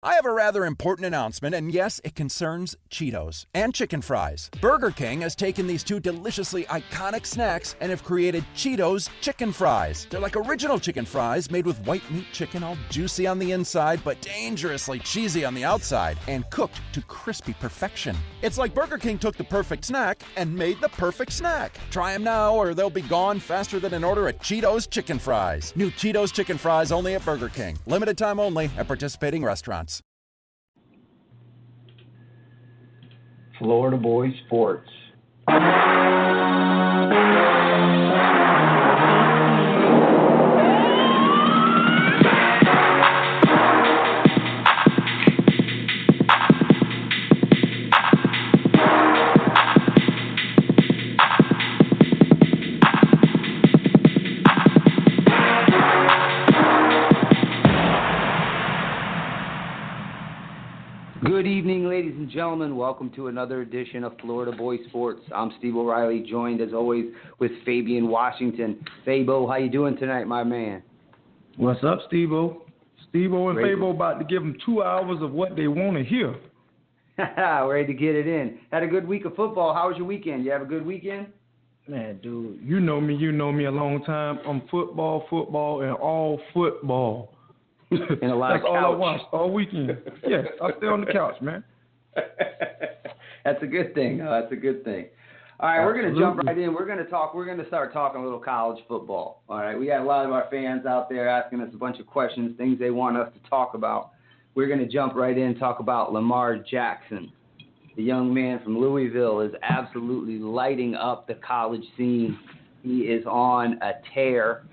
I have a rather important announcement, and yes, it concerns Cheetos and chicken fries. Burger King has taken these two deliciously iconic snacks and have created Cheetos chicken fries. They're like original chicken fries made with white meat chicken, all juicy on the inside, but dangerously cheesy on the outside, and cooked to crispy perfection. It's like Burger King took the perfect snack and made the perfect snack. Try them now, or they'll be gone faster than an order at Cheetos chicken fries. New Cheetos chicken fries only at Burger King. Limited time only at participating restaurants. Florida Boy Sports. Good evening, ladies and gentlemen. Welcome to another edition of Florida Boy Sports. I'm Steve O'Reilly, joined as always with Fabian Washington. Fabo, how you doing tonight, my man? What's up, Steve-O? Steve-O and Fabo about to give them 2 hours of what they want to hear. Ready to get it in. Had a good week of football. How was your weekend? You have a good weekend? Man, dude, you know me a long time. I'm football, and all football. And a lot That's of couch. all I watched all weekend. Yeah, I stay on the couch, man. That's a good thing. That's a good thing. All right, We're going to jump right in. We're going to start talking a little college football. All right, we got a lot of our fans out there asking us a bunch of questions, things they want us to talk about. We're going to jump right in and talk about Lamar Jackson. The young man from Louisville is absolutely lighting up the college scene. He is on a tear.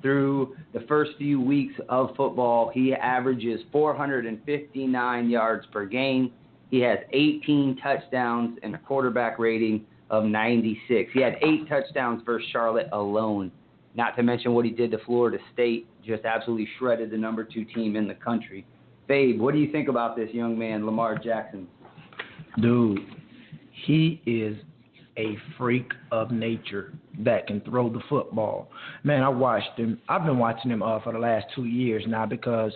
Through the first few weeks of football, he averages 459 yards per game. He has 18 touchdowns and a quarterback rating of 96. He had 8 touchdowns versus Charlotte alone, not to mention what he did to Florida State, just absolutely shredded the number 2 team in the country. Babe, what do you think about this young man, Lamar Jackson? Dude, he is a freak of nature that can throw the football. Man, I watched him. I've been watching him for the last 2 years now because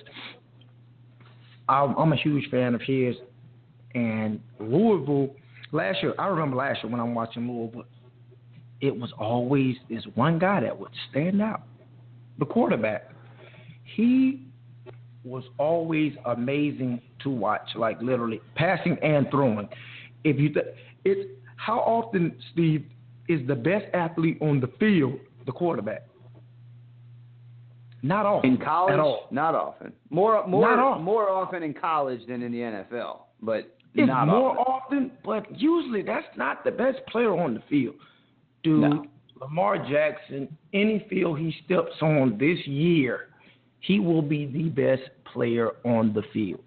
I'm a huge fan of his. And Louisville, I remember last year when I'm watching Louisville, it was always this one guy that would stand out, the quarterback. He was always amazing to watch, like literally passing and throwing. How often, Steve, is the best athlete on the field the quarterback? Not often. In college, at all. Not often. More often in college than in the NFL, but it's not more often. often, but usually that's not the best player on the field. Dude, no. Lamar Jackson, any field he steps on this year, he will be the best player on the field.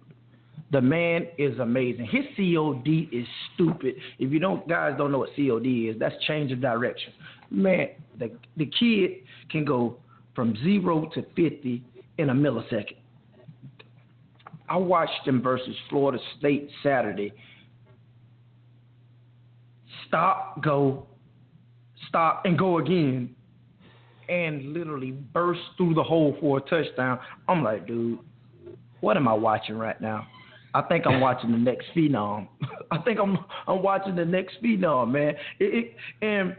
The man is amazing. His COD is stupid. If you guys don't know what COD is, that's change of direction. Man, the kid can go from 0 to 50 in a millisecond. I watched him versus Florida State Saturday. Stop, and go again, and literally burst through the hole for a touchdown. I'm like, dude, what am I watching right now? I think I'm watching the next phenom. I think I'm watching the next phenom, man. And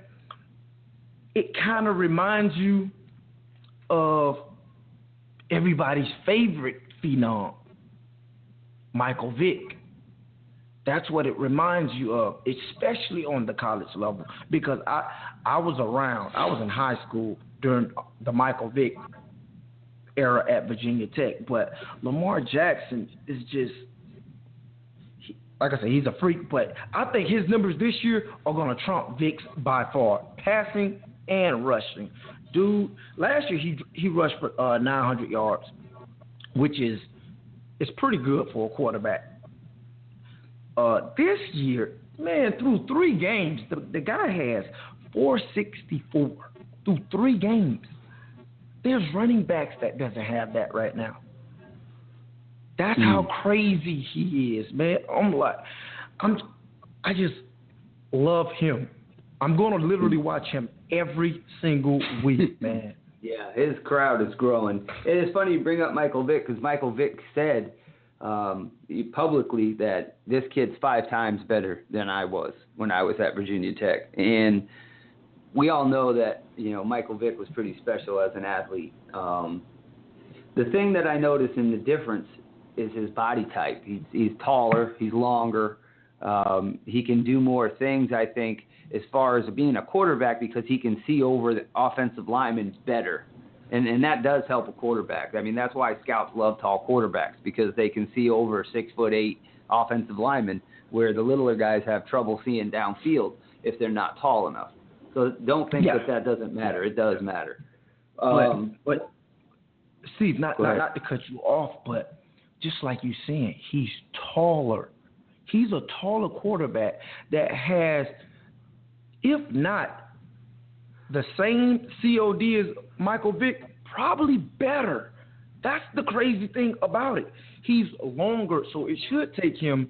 it kind of reminds you of everybody's favorite phenom, Michael Vick. That's what it reminds you of, especially on the college level, because I was around. I was in high school during the Michael Vick era at Virginia Tech, but Lamar Jackson is just, like I said, he's a freak, but I think his numbers this year are going to trump Vick's by far, passing and rushing. Dude, last year he rushed for 900 yards, which is pretty good for a quarterback. This year, man, through 3 games, the guy has 464 through 3 games. There's running backs that doesn't have that right now. That's how crazy he is, man. I just love him. I'm going to literally watch him every single week, man. Yeah, his crowd is growing. It is funny you bring up Michael Vick because Michael Vick said publicly that this kid's 5 times better than I was when I was at Virginia Tech. And we all know that, Michael Vick was pretty special as an athlete. The thing that I notice in the difference is his body type. He's taller, he's longer. He can do more things, I think, as far as being a quarterback, because he can see over the offensive linemen better. And that does help a quarterback. I mean, that's why scouts love tall quarterbacks, because they can see over 6'8" offensive linemen, where the littler guys have trouble seeing downfield if they're not tall enough. So don't think that doesn't matter. It does matter. But Steve, not to cut you off, but just like you're saying, he's taller. He's a taller quarterback that has, if not the same COD as Michael Vick, probably better. That's the crazy thing about it. He's longer, so it should take him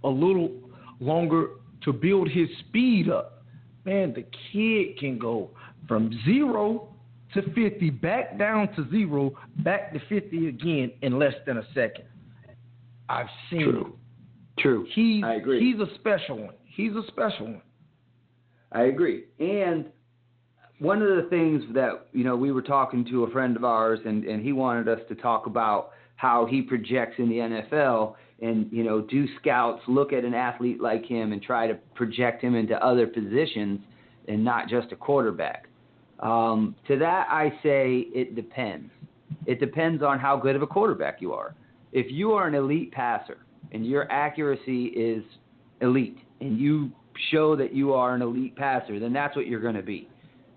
a little longer to build his speed up. Man, the kid can go from 0 to 50, back down to 0, back to 50 again in less than a second. I've seen it. True. I agree. He's a special one. I agree. And one of the things that, we were talking to a friend of ours, and he wanted us to talk about how he projects in the NFL, and, do scouts look at an athlete like him and try to project him into other positions and not just a quarterback. To that, I say it depends. It depends on how good of a quarterback you are. If you are an elite passer and your accuracy is elite, and you show that you are an elite passer, then that's what you're going to be.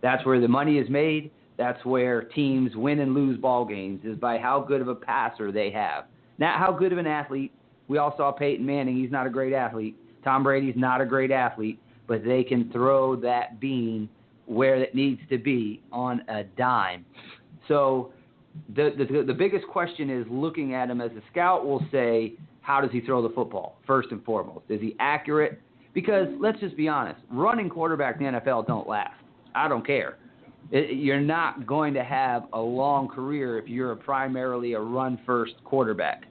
That's where the money is made. That's where teams win and lose ball games, is by how good of a passer they have. Not how good of an athlete. We all saw Peyton Manning. He's not a great athlete. Tom Brady's not a great athlete, but they can throw that bean where it needs to be on a dime. So the biggest question is, looking at him as a scout will say, how does he throw the football, first and foremost? Is he accurate? Because let's just be honest, running quarterback in the NFL don't last. I don't care. You're not going to have a long career if you're primarily a run-first quarterback.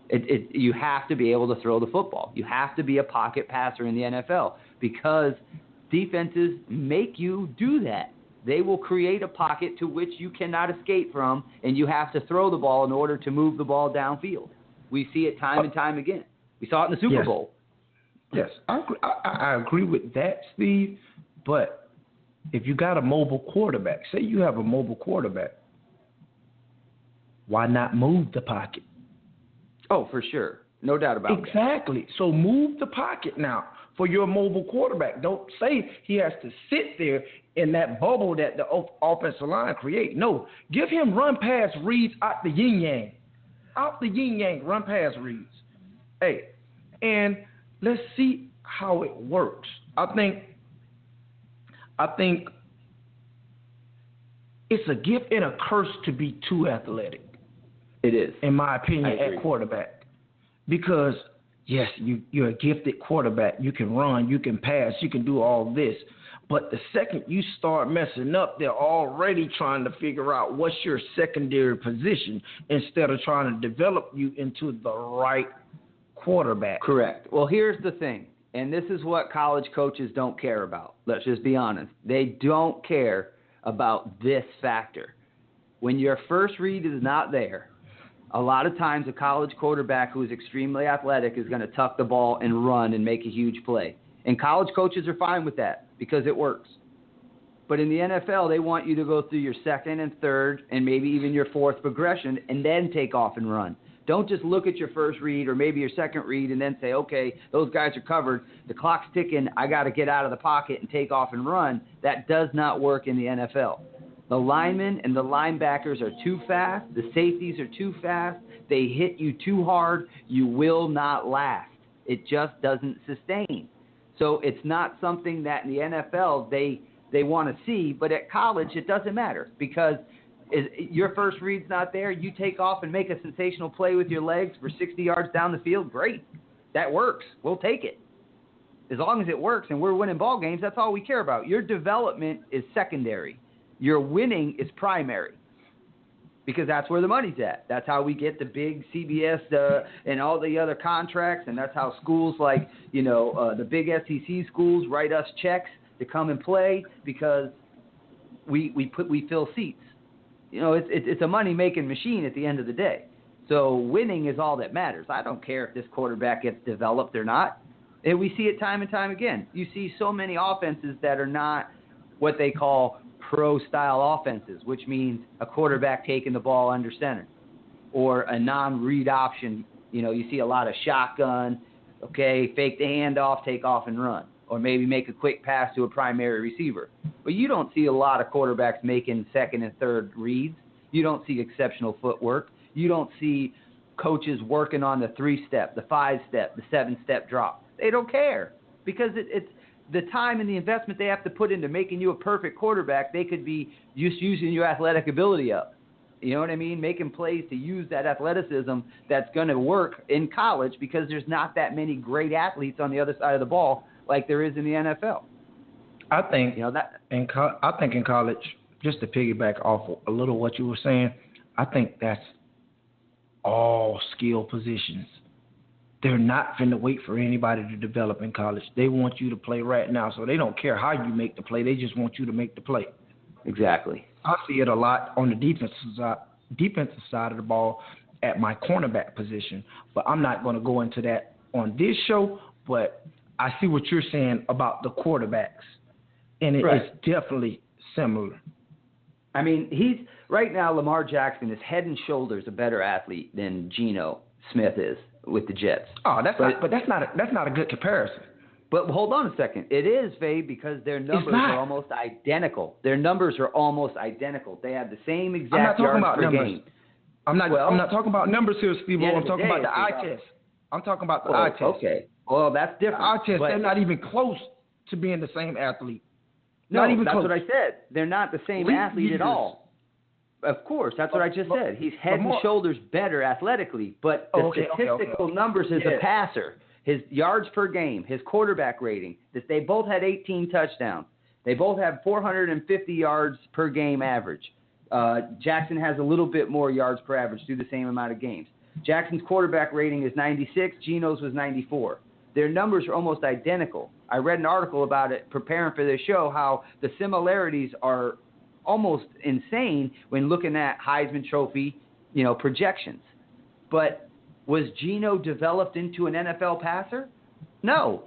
You have to be able to throw the football. You have to be a pocket passer in the NFL, because defenses make you do that. They will create a pocket to which you cannot escape from, and you have to throw the ball in order to move the ball downfield. We see it time and time again. We saw it in the Super Bowl. Yes, I agree with that, Steve. But if you got a mobile quarterback, say you have a mobile quarterback, why not move the pocket? Oh, for sure. No doubt about that. Exactly. So move the pocket now for your mobile quarterback. Don't say he has to sit there in that bubble that the offensive line create. No, give him run-pass reads out the yin-yang. Out the yin-yang, run-pass reads. Hey, and let's see how it works. I think it's a gift and a curse to be too athletic. It is, in my opinion, at quarterback. Because, yes, you're a gifted quarterback. You can run, you can pass, you can do all this. But the second you start messing up, they're already trying to figure out what's your secondary position instead of trying to develop you into the right quarterback. Correct. Well, here's the thing, and this is what college coaches don't care about. Let's just be honest. They don't care about this factor. When your first read is not there, a lot of times a college quarterback who is extremely athletic is going to tuck the ball and run and make a huge play. And college coaches are fine with that because it works. But in the NFL, they want you to go through your second and third and maybe even your fourth progression and then take off and run. Don't just look at your first read or maybe your second read and then say, okay, those guys are covered. The clock's ticking. I got to get out of the pocket and take off and run. That does not work in the NFL. The linemen and the linebackers are too fast. The safeties are too fast. They hit you too hard. You will not last. It just doesn't sustain. So it's not something that in the NFL they want to see, but at college it doesn't matter because your first read's not there. You take off and make a sensational play with your legs for 60 yards down the field. Great. That works. We'll take it. As long as it works and we're winning ball games, that's all we care about. Your development is secondary. Your winning is primary. because that's where the money's at. That's how we get the big CBS and all the other contracts, and that's how schools like, the big SEC schools write us checks to come and play because we fill seats. It's a money-making machine at the end of the day. So winning is all that matters. I don't care if this quarterback gets developed or not. And we see it time and time again. You see so many offenses that are not what they call pro-style offenses, which means a quarterback taking the ball under center or a non-read option. You see a lot of shotgun, fake the handoff, take off and run, or maybe make a quick pass to a primary receiver. But you don't see a lot of quarterbacks making second and third reads. You don't see exceptional footwork. You don't see coaches working on the 3-step, the 5-step, the 7-step drop. They don't care because it's the time and the investment they have to put into making you a perfect quarterback. They could be just using your athletic ability up. You know what I mean? Making plays to use that athleticism that's going to work in college because there's not that many great athletes on the other side of the ball like there is in the NFL. I think in college, just to piggyback off a little what you were saying, I think that's all skill positions. They're not finna wait for anybody to develop in college. They want you to play right now, so they don't care how you make the play. They just want you to make the play. Exactly. I see it a lot on the defensive side of the ball at my cornerback position, but I'm not going to go into that on this show, but I see what you're saying about the quarterbacks, and it's definitely similar. I mean, right now Lamar Jackson is head and shoulders a better athlete than Geno Smith is with the Jets. Oh, that's not a good comparison. But hold on a second. It is, Vabe, because their numbers are almost identical. Their numbers are almost identical. They have the same exact yards per game. I'm not talking about numbers here, Steve. I'm talking about the eye test. I'm talking about the eye test. Okay. Well, that's different. The eye test, they're not even close to being the same athlete. No, not even that's close. what I said. They're not the same athlete at all. Of course, that's what I just said. He's head and shoulders better athletically, but the statistical numbers as a passer, his yards per game, his quarterback rating, they both had 18 touchdowns. They both have 450 yards per game average. Jackson has a little bit more yards per average through the same amount of games. Jackson's quarterback rating is 96. Geno's was 94. Their numbers are almost identical. I read an article about it preparing for this show, how the similarities are almost insane when looking at Heisman Trophy, projections. But was Geno developed into an NFL passer? No,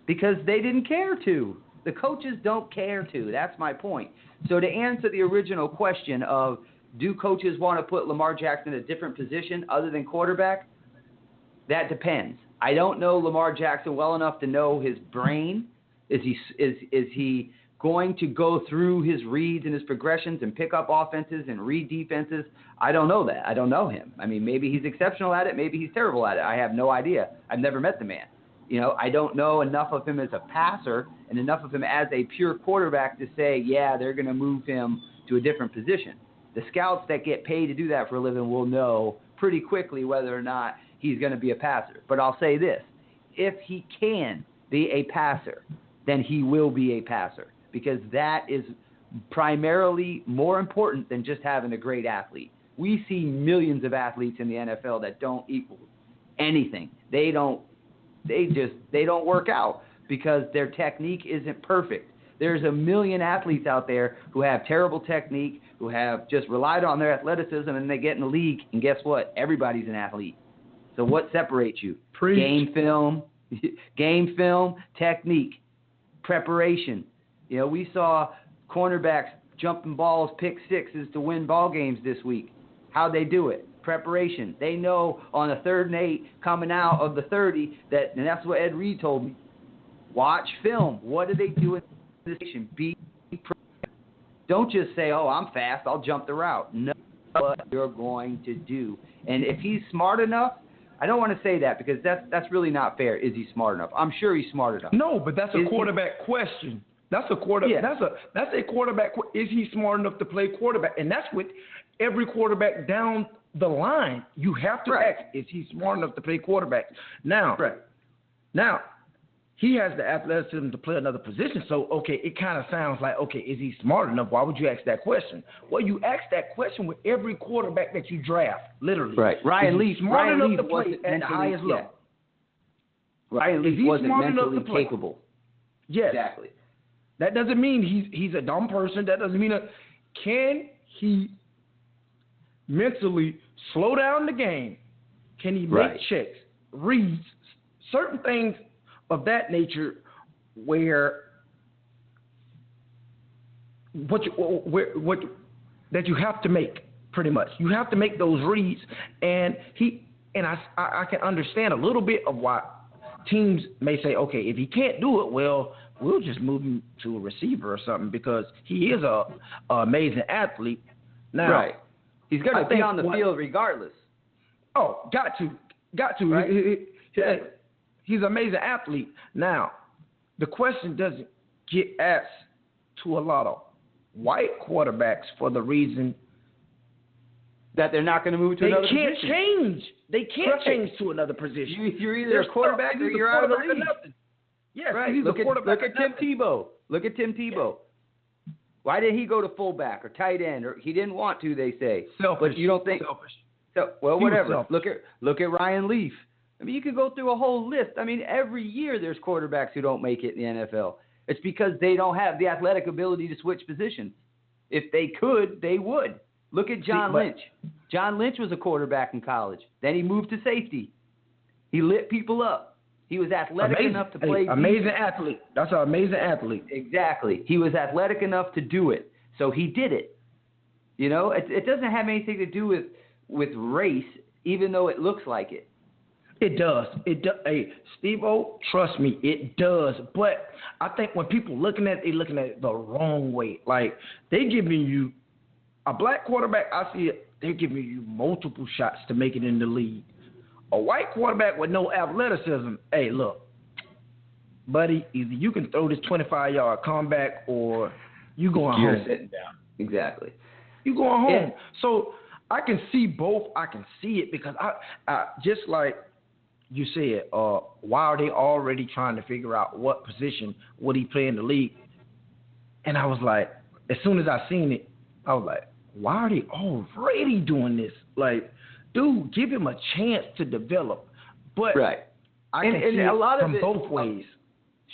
because they didn't care to. The coaches don't care to. That's my point. So to answer the original question of do coaches want to put Lamar Jackson in a different position other than quarterback, that depends. I don't know Lamar Jackson well enough to know his brain. Is he going to go through his reads and his progressions and pick up offenses and read defenses? I don't know that. I don't know him. I mean, maybe he's exceptional at it. Maybe he's terrible at it. I have no idea. I've never met the man. I don't know enough of him as a passer and enough of him as a pure quarterback to say, yeah, they're going to move him to a different position. The scouts that get paid to do that for a living will know pretty quickly whether or not he's going to be a passer. But I'll say this. If he can be a passer, then he will be a passer, because that is primarily more important than just having a great athlete. We see millions of athletes in the NFL that don't equal anything. They don't work out because their technique isn't perfect. There's a million athletes out there who have terrible technique, who have just relied on their athleticism, and they get in the league, and guess what? Everybody's an athlete. So what separates you? Preach. Game film, technique, preparation. We saw cornerbacks jumping balls, pick sixes to win ball games this week. How'd they do it? Preparation. They know on a 3rd and 8 coming out of the 30 and that's what Ed Reed told me. Watch film. What do they do in this situation? Be prepared. Don't just say, oh, I'm fast, I'll jump the route. Know what you're going to do. And if he's smart enough, I don't want to say that because that's really not fair. Is he smart enough? I'm sure he's smart enough. No, but that's a quarterback question. That's a quarterback. Yeah. That's a quarterback. Is he smart enough to play quarterback? And that's with every quarterback down the line. You have to ask, is he smart enough to play quarterback? Now, he has the athleticism to play another position. So, okay, it kind of sounds like, okay, is he smart enough? Why would you ask that question? Well, you ask that question with every quarterback that you draft, literally. Right. Ryan Leaf smart Ryan enough Leaf to play wasn't at the highest mentally, level. Ryan Leaf wasn't mentally capable. Yes. Exactly. That doesn't mean he's a dumb person. That doesn't mean can he mentally slow down the game? Can he make checks, reads, certain things of that nature where that you have to make, pretty much. You have to make those reads, and I can understand a little bit of why teams may say, okay, if he can't do it, well, we'll just move him to a receiver or something, because he is a amazing athlete. Now, he's going to be on the field regardless. Oh, got to. Right? He's an amazing athlete. Now, the question doesn't get asked to a lot of white quarterbacks for the reason that they're not going to move to another position. They can't change to another position. You're either a quarterback or you're out of the league. Yes, right. Look at Tim Tebow. Look at Tim Tebow. Why did he go to fullback or tight end? Or he didn't want to, they say. Selfish. But you don't think? Selfish. So, well, whatever. Look at Ryan Leaf. I mean, you could go through a whole list. I mean, every year there's quarterbacks who don't make it in the NFL. It's because they don't have the athletic ability to switch positions. If they could, they would. Look at John Lynch. John Lynch was a quarterback in college. Then he moved to safety. He lit people up. He was athletic enough to play. Amazing athlete. That's an amazing athlete. Exactly. He was athletic enough to do it. So he did it. You know, it doesn't have anything to do with race, even though it looks like it. It does. It does. Hey, Steve-O, trust me, it does. But I think when people looking at it, they're looking at it the wrong way. Like, they giving you a black quarterback, I see it, they're giving you multiple shots to make it in the league. A white quarterback with no athleticism, hey, look, buddy, either you can throw this 25-yard comeback or you going You're home. Sitting down. Exactly. You going home. Yeah. So I can see both. I can see it because I just like you said, why are they already trying to figure out what position would he play in the league? And I was like, as soon as I seen it, I was like, why are they already doing this? Like, dude, give him a chance to develop. But I can see a lot from both ways.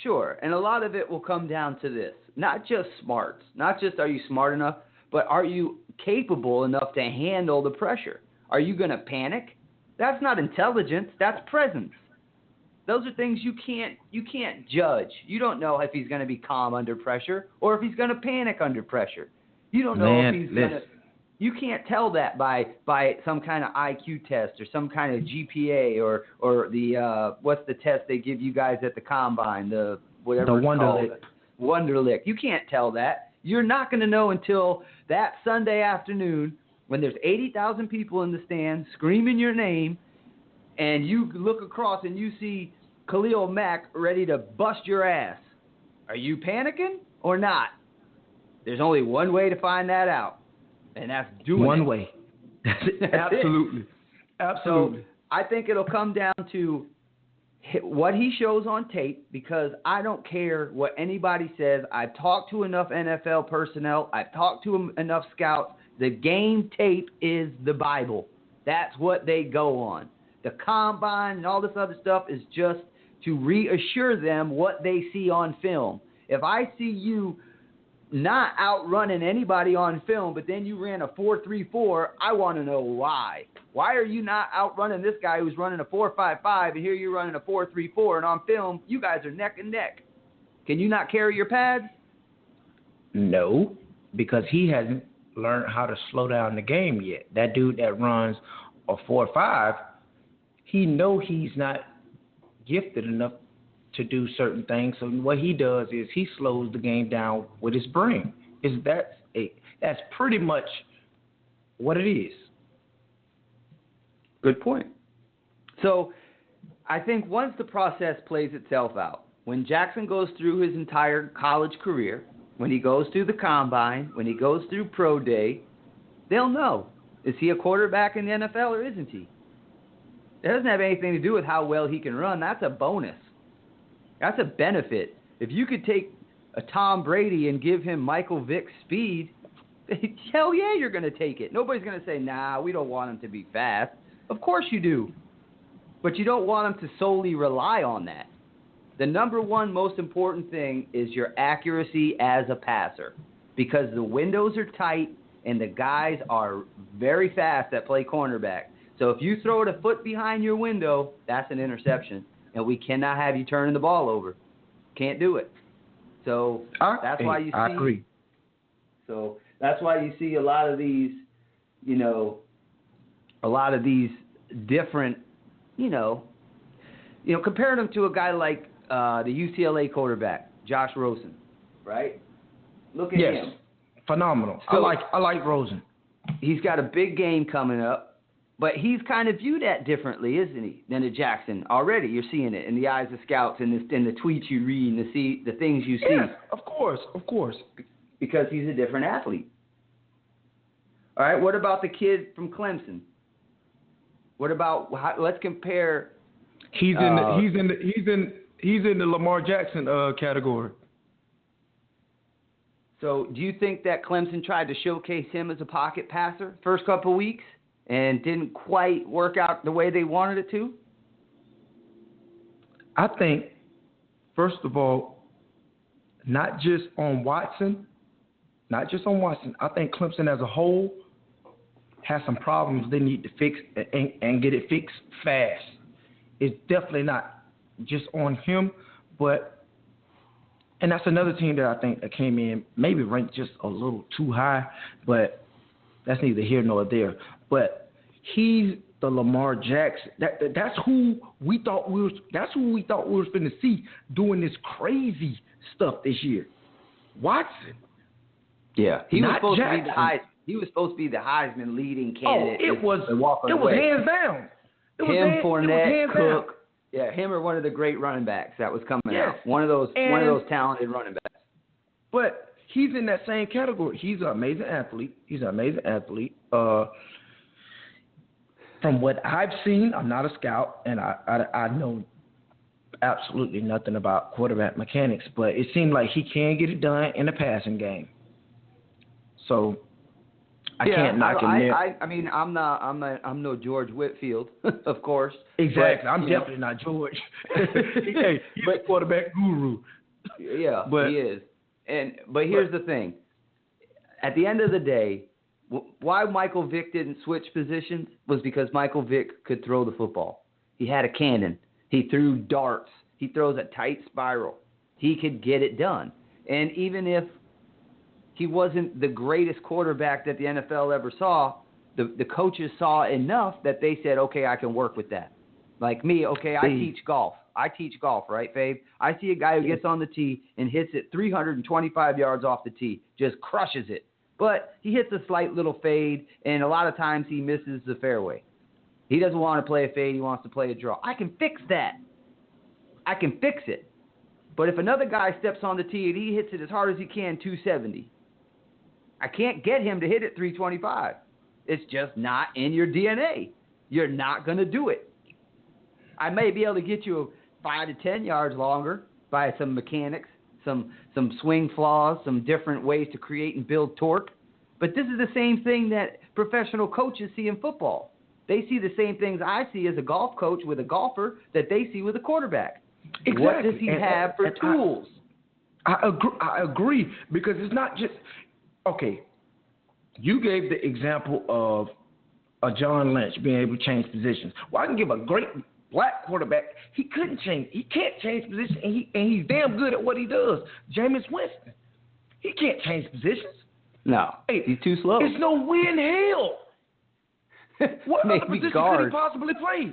Sure, and a lot of it will come down to this. Not just smarts, not just are you smart enough, but are you capable enough to handle the pressure? Are you going to panic? That's not intelligence, that's presence. Those are things you can't judge. You don't know if he's going to be calm under pressure or if he's going to panic under pressure. You don't know if he's going to. You can't tell that by some kind of IQ test or some kind of GPA or the what's the test they give you guys at the combine, the whatever it's called. Wonderlic. You can't tell that. You're not going to know until that Sunday afternoon when there's 80,000 people in the stands screaming your name, and you look across and you see Khalil Mack ready to bust your ass. Are you panicking or not? There's only one way to find that out, and that's doing one it. way. Absolutely. Absolutely. So I think it'll come down to what he shows on tape, because I don't care what anybody says. I've talked to enough NFL personnel. I've talked to enough scouts. The game tape is the Bible. That's what they go on. The combine and all this other stuff is just to reassure them what they see on film. If I see you not outrunning anybody on film, but then you ran a 4.34, I want to know why. Why are you not outrunning this guy who's running a 4.55, and here you're running a 4.34, and on film, you guys are neck and neck. Can you not carry your pads? No, because he hasn't learned how to slow down the game yet. That dude that runs a 4.5, he know he's not gifted enough to do certain things. So what he does is he slows the game down with his brain. That's pretty much what it is. Good point. So I think once the process plays itself out, when Jackson goes through his entire college career, when he goes through the combine, when he goes through pro day, they'll know. Is he a quarterback in the NFL or isn't he? It doesn't have anything to do with how well he can run. That's a bonus. That's a benefit. If you could take a Tom Brady and give him Michael Vick's speed, hell yeah, you're going to take it. Nobody's going to say, nah, we don't want him to be fast. Of course you do. But you don't want him to solely rely on that. The number one most important thing is your accuracy as a passer, because the windows are tight and the guys are very fast that play cornerback. So if you throw it a foot behind your window, that's an interception, and we cannot have you turning the ball over. Can't do it. So that's why you see. I agree. So that's why you see a lot of these, different, comparing them to a guy like the UCLA quarterback, Josh Rosen, right? Look at him. Phenomenal. So, I like Rosen. He's got a big game coming up, but he's kind of viewed that differently, isn't he, than a Jackson? Already, you're seeing it in the eyes of scouts and in the tweets you read and the things you see. Yeah, of course. Because he's a different athlete. All right, what about the kid from Clemson? What about let's compare? He's in the Lamar Jackson category. So do you think that Clemson tried to showcase him as a pocket passer first couple of weeks and didn't quite work out the way they wanted it to? I think, first of all, not just on Watson. I think Clemson as a whole has some problems they need to fix and get it fixed fast. It's definitely not just on him, and that's another team that I think that came in maybe ranked just a little too high, but that's neither here nor there. But he's the Lamar Jackson. That's who we thought we were going to see doing this crazy stuff this year. Watson. Yeah, he was supposed Jackson. to be the Heisman. He was supposed to be the Heisman leading candidate. It was hands down. Fournette, Cook. Yeah, him or one of the great running backs that was coming out. One of those talented running backs. But he's in that same category. He's an amazing athlete. From what I've seen, I'm not a scout, and I know absolutely nothing about quarterback mechanics, but it seemed like he can get it done in the passing game. So I can't knock him there. I mean, I'm no George Whitfield, of course. Exactly. But, I'm definitely not George. Hey, he's a quarterback guru. Yeah, he is. But here's the thing. At the end of the day, why Michael Vick didn't switch positions was because Michael Vick could throw the football. He had a cannon. He threw darts. He throws a tight spiral. He could get it done. And even if he wasn't the greatest quarterback that the NFL ever saw, the coaches saw enough that they said, okay, I can work with that. Like me, okay, I teach golf, right, Fabe? I see a guy who gets on the tee and hits it 325 yards off the tee, just crushes it. But he hits a slight little fade, and a lot of times he misses the fairway. He doesn't want to play a fade. He wants to play a draw. I can fix that. I can fix it. But if another guy steps on the tee and he hits it as hard as he can, 270, I can't get him to hit it 325. It's just not in your DNA. You're not going to do it. I may be able to get you 5 to 10 yards longer by some mechanics, some swing flaws, some different ways to create and build torque. But this is the same thing that professional coaches see in football. They see the same things I see as a golf coach with a golfer that they see with a quarterback. Exactly. What does he have for tools? I agree, because it's not just – okay, you gave the example of a John Lynch being able to change positions. Well, I can give a great black quarterback. He can't change positions, and he's damn good at what he does. Jameis Winston. He can't change positions. No, he's too slow. It's no way in hell. What other position could he possibly play?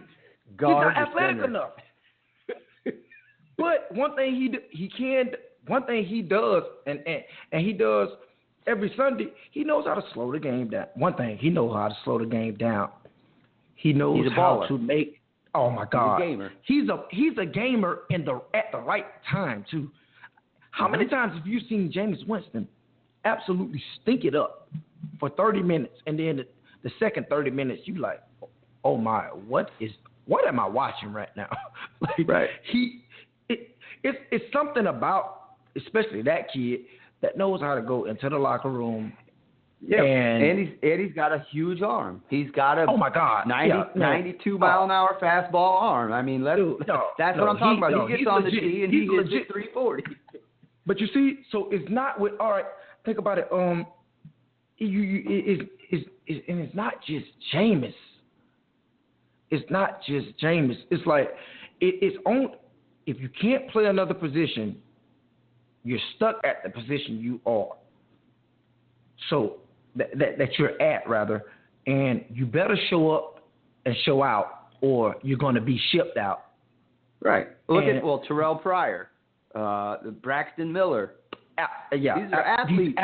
Guard. He's not athletic enough. But one thing he does, and he does every Sunday, he knows how to slow the game down. One thing, he knows how to slow the game down. He knows how to make. Oh my God, he's a gamer. He's a gamer at the right time too. How many times have you seen Jameis Winston absolutely stink it up for 30 minutes, and then the second 30 minutes you like, oh my, what am I watching right now? Like, right. it's something about, especially that kid, that knows how to go into the locker room. Yeah, and he's got a huge arm. He's got a 92 mile an hour fastball arm. I mean, that's what I'm talking about. He gets on the tee and he hits it 340. But you see, so it's not with, all right, think about it. It's not just Jameis. It's not just Jameis. It's like it's on. If you can't play another position, you're stuck at the position you are. So that you're at, rather, and you better show up and show out, or you're going to be shipped out. Right. Look at Terrell Pryor, Braxton Miller. These are athletes.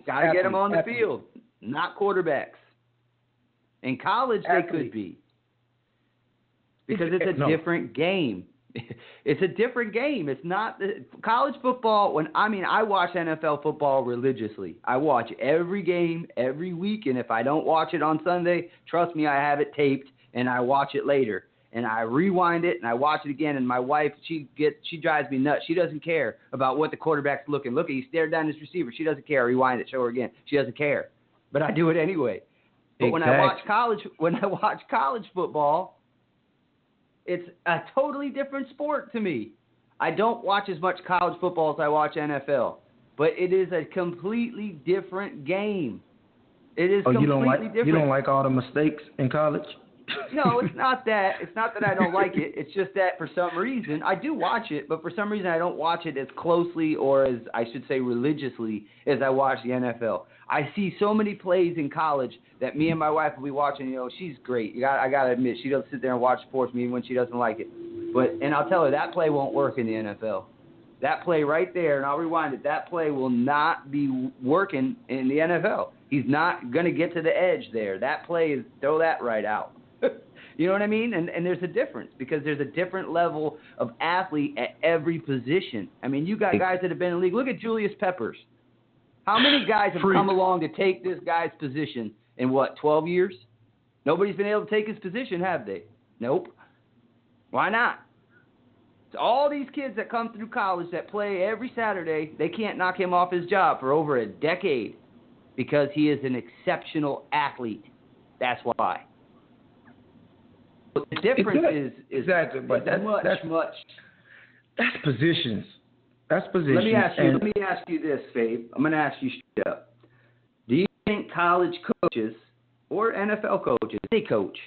Got to get them on the field, not quarterbacks. In college, they could be. Because it's a different game. It's a different game. It's not college football. I watch NFL football religiously. I watch every game every week, and if I don't watch it on Sunday, trust me, I have it taped and I watch it later. And I rewind it and I watch it again. And my wife, she drives me nuts. She doesn't care about what the quarterback's looking. Look, he stared down his receiver. She doesn't care. Rewind it, show her again. She doesn't care. But I do it anyway. But when I watch college football, it's a totally different sport to me. I don't watch as much college football as I watch NFL, but it is a completely different game. It is completely different. You don't like all the mistakes in college? No, it's not that. It's not that I don't like it. It's just that for some reason, I do watch it, but for some reason I don't watch it as closely or as, I should say, religiously as I watch the NFL. I see so many plays in college that me and my wife will be watching. She's great. I got to admit, she doesn't sit there and watch sports me even when she doesn't like it. And I'll tell her that play won't work in the NFL. That play right there, and I'll rewind it, that play will not be working in the NFL. He's not going to get to the edge there. That play is, throw that right out. You know what I mean? And there's a difference because there's a different level of athlete at every position. I mean, you got guys that have been in the league. Look at Julius Peppers. How many guys have come along to take this guy's position in, 12 years? Nobody's been able to take his position, have they? Nope. Why not? So all these kids that come through college that play every Saturday, they can't knock him off his job for over a decade because he is an exceptional athlete. That's why. But the difference is exactly, but that's much. That's positions. That's positions. Let me ask you this, Fabe. I'm going to ask you straight up. Do you think college coaches or NFL coaches, any coach,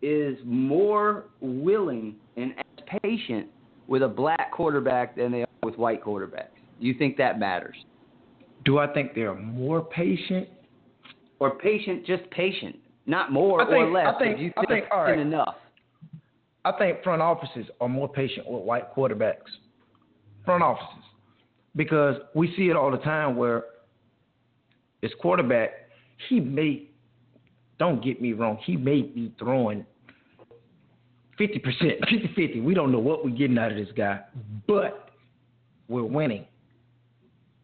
is more willing and as patient with a black quarterback than they are with white quarterbacks? Do you think that matters? Do I think they're more patient? Or just patient? Not more or less. I think all right. Enough. I think front offices are more patient with white quarterbacks. Front offices. Because we see it all the time where this quarterback, don't get me wrong, he may be throwing 50%, 50-50. We don't know what we're getting out of this guy. But we're winning.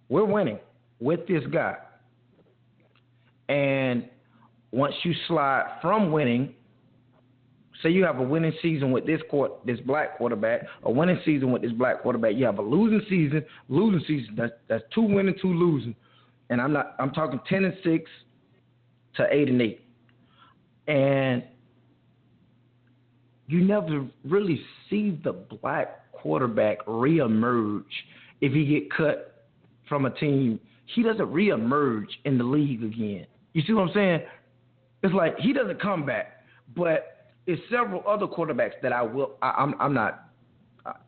We're winning with this guy. And once you slide from winning, say you have a winning season with this black quarterback, a winning season with this black quarterback, you have a losing season. That's 2 winning, 2 losing. And I'm talking 10-6 to 8-8. And you never really see the black quarterback reemerge if he get cut from a team. He doesn't reemerge in the league again. You see what I'm saying? It's like he doesn't come back, but it's several other quarterbacks that I'm not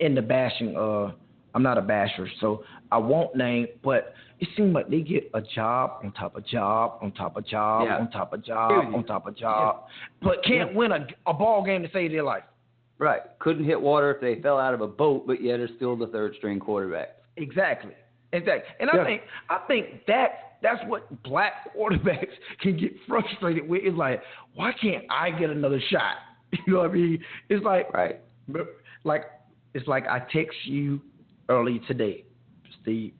into bashing. I'm not a basher, so I won't name. But it seems like they get a job on top of job on top of job on top of job on top of job, but can't win a ball game to save their life. Right. Couldn't hit water if they fell out of a boat, but yet are still the third string quarterback. Exactly. And I think that's what black quarterbacks can get frustrated with. It's like, why can't I get another shot? You know what I mean? It's like, right. It's like I text you early today, Steve,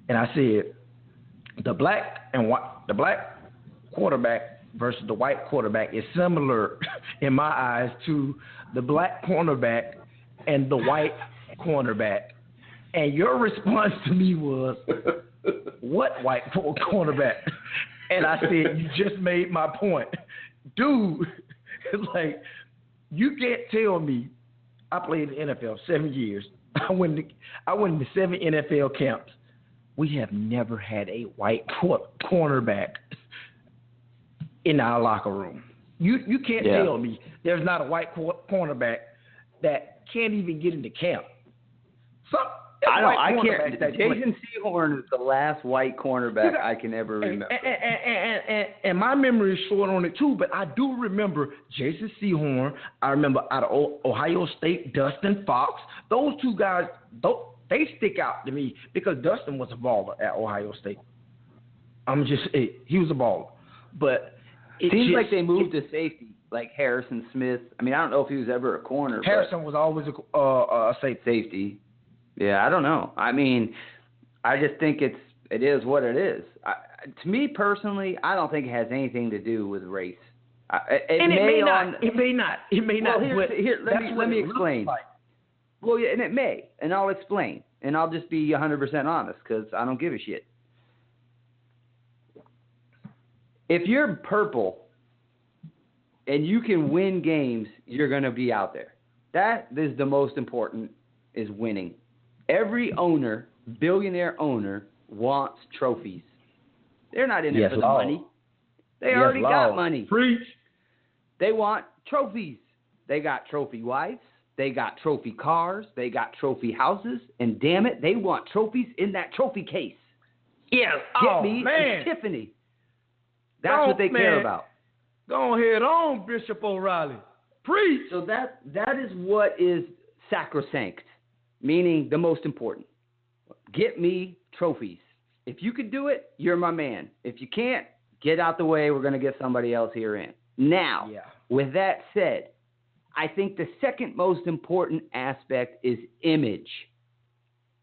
and I said the black quarterback versus the white quarterback is similar in my eyes to the black cornerback and the white cornerback. And your response to me was, what white cornerback? And I said, you just made my point. Dude, it's like, you can't tell me. I played in the NFL 7 years. I went to 7 NFL camps. We have never had a white cornerback in our locker room. You can't tell me there's not a white cornerback that can't even get into camp. I can't. Jason Sehorn is the last white cornerback I can ever remember. And my memory is short on it too, but I do remember Jason Sehorn. I remember out of Ohio State, Dustin Fox. Those two guys, they stick out to me because Dustin was a baller at Ohio State. He was a baller. But it seems like they moved to safety, like Harrison Smith. I mean, I don't know if he was ever a corner. Harrison was always a safety. Yeah, I don't know. I mean, I just think it is what it is. To me personally, I don't think it has anything to do with race. It may not. Well, let me explain. Like. Well, yeah, and it may, and I'll explain, and I'll just be 100% honest because I don't give a shit. If you're purple and you can win games, you're going to be out there. That is the most important, is winning. Every owner, billionaire owner, wants trophies. They're not in it for the money. They already got money. Preach. They want trophies. They got trophy wives. They got trophy cars. They got trophy houses. And damn it, they want trophies in that trophy case. Yes. Get me a Tiffany. That's what they care about. Go ahead on, Bishop O'Reilly. Preach. So that is what is sacrosanct. Meaning the most important. Get me trophies. If you could do it, you're my man. If you can't, get out the way. We're going to get somebody else here in. Now, with that said, I think the second most important aspect is image.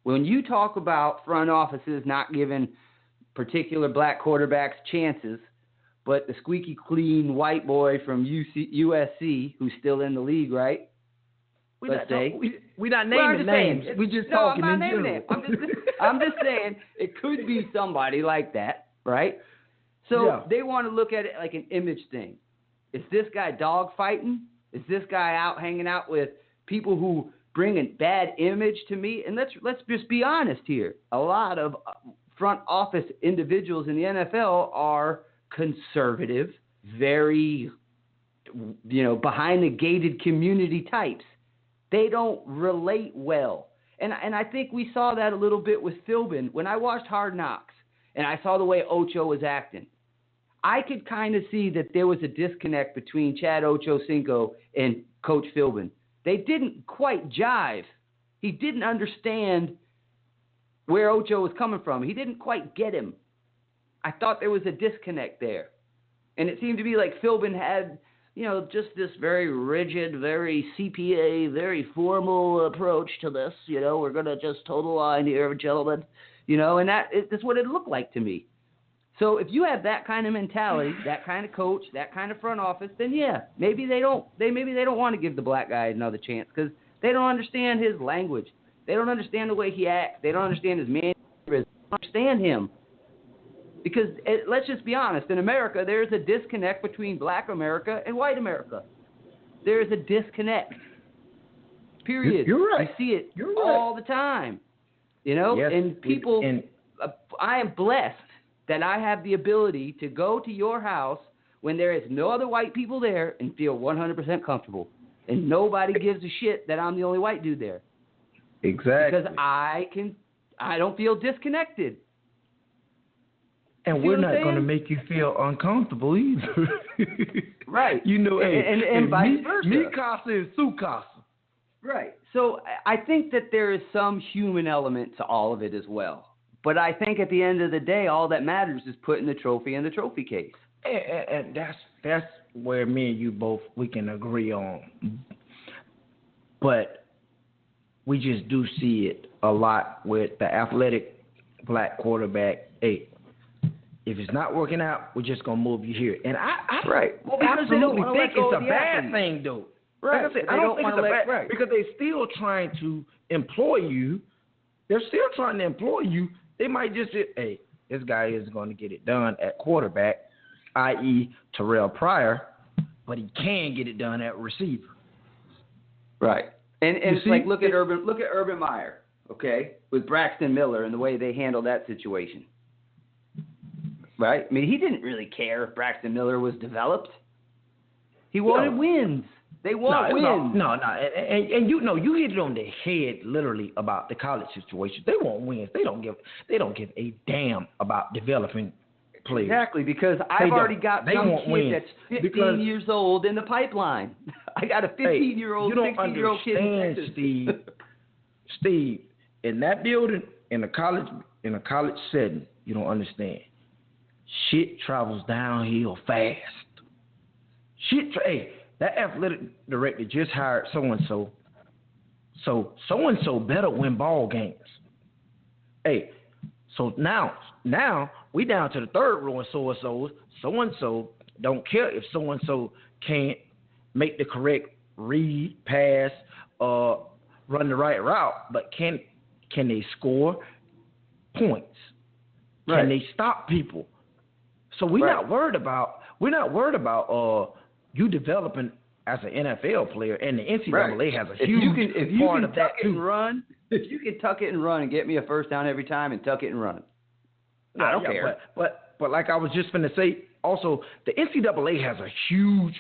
When you talk about front offices not giving particular black quarterbacks chances, but the squeaky clean white boy from USC, who's still in the league, right? We're not naming names. We're just talking in general. I'm just saying it could be somebody like that, right? So they want to look at it like an image thing. Is this guy dog fighting? Is this guy out hanging out with people who bring a bad image to me? And let's just be honest here. A lot of front office individuals in the NFL are conservative, very, behind the gated community types. They don't relate well. And I think we saw that a little bit with Philbin. When I watched Hard Knocks and I saw the way Ocho was acting, I could kind of see that there was a disconnect between Chad Ochocinco and Coach Philbin. They didn't quite jive. He didn't understand where Ocho was coming from. He didn't quite get him. I thought there was a disconnect there. And it seemed to be like Philbin had just this very rigid, very CPA, very formal approach to this. We're going to just toe the line here, gentlemen. And that's what it looked like to me. So if you have that kind of mentality, that kind of coach, that kind of front office, then maybe they don't want to give the black guy another chance because they don't understand his language. They don't understand the way he acts. They don't understand his mannerisms. They don't understand him. Because let's just be honest, in America, there's a disconnect between black America and white America. There's a disconnect. Period. You're right. You see it all the time. Yes, and people, I am blessed that I have the ability to go to your house when there is no other white people there and feel 100% comfortable. And nobody gives a shit that I'm the only white dude there. Exactly. Because I don't feel disconnected. And we're not going to make you feel uncomfortable either. Right. And vice versa. Mi casa is su casa. Right. So I think that there is some human element to all of it as well. But I think at the end of the day, all that matters is putting the trophy in the trophy case. And that's where me and you we can agree on. But we just do see it a lot with the athletic black quarterback. Hey, if it's not working out, we're just going to move you here. And I right. absolutely think it's a bad thing, though. Right. Like I said, They I don't don't think wanna it's a let- bad right. because they're still trying to employ you. They're still trying to employ you. They might just say, hey, this guy is going to get it done at quarterback, i.e. Terrell Pryor, but he can get it done at receiver. Right. And it's see, like look at Urban Meyer, okay, with Braxton Miller and the way they handled that situation. Right? I mean, he didn't really care if Braxton Miller was developed. He wanted wins. They want wins. No. And you know, you hit it on the head literally about the college situation. They want wins. They don't give a damn about developing players. Exactly, because I've already got some kid that's 15 years old in the pipeline. I got a 15-year-old, 16-year-old kid in Texas. Steve, in that building, in a college setting, you don't understand. Shit travels downhill fast. That athletic director just hired so-and-so. So-and-so better win ball games. Hey, so now we down to the third row of so-and-sos. So-and-so don't care if so-and-so can't make the correct read, pass, run the right route, but can they score points? Right. Can they stop people? So we're not worried about you developing as an NFL player, and the NCAA has a huge part of that too. If you can tuck it and run and get me a first down every time and tuck it and run, I don't care. But like I was just going to say, also the NCAA has a huge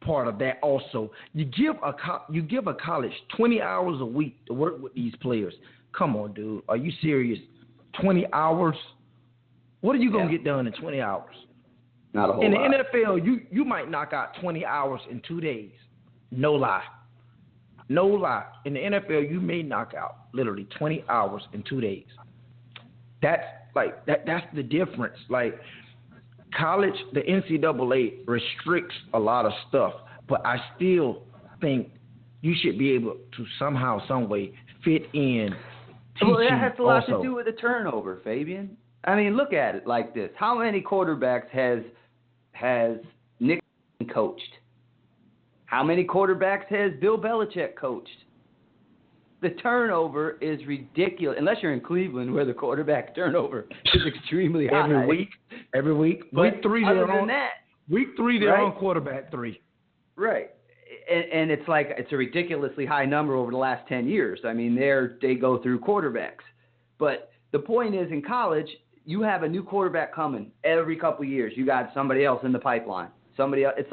part of that. Also, you give a college 20 hours a week to work with these players. Come on, dude, are you serious? 20 hours? What are you going to get done in 20 hours? Not a whole lot. In the NFL, you might knock out 20 hours in 2 days. No lie. No lie. In the NFL, you may knock out literally 20 hours in 2 days. That's the difference. Like college, the NCAA restricts a lot of stuff, but I still think you should be able to somehow, some way fit in teaching. Well, that has a lot also to do with the turnover, Fabian. I mean, look at it like this. How many quarterbacks has Nick coached? How many quarterbacks has Bill Belichick coached? The turnover is ridiculous. Unless you're in Cleveland, where the quarterback turnover is extremely high. Every week. But week 3, other they're than on. that, Week 3, they're on quarterback 3. Right. And it's like it's a ridiculously high number over the last 10 years. I mean, they go through quarterbacks. But the point is, in college, you have a new quarterback coming every couple of years. You got somebody else in the pipeline. Somebody else. It's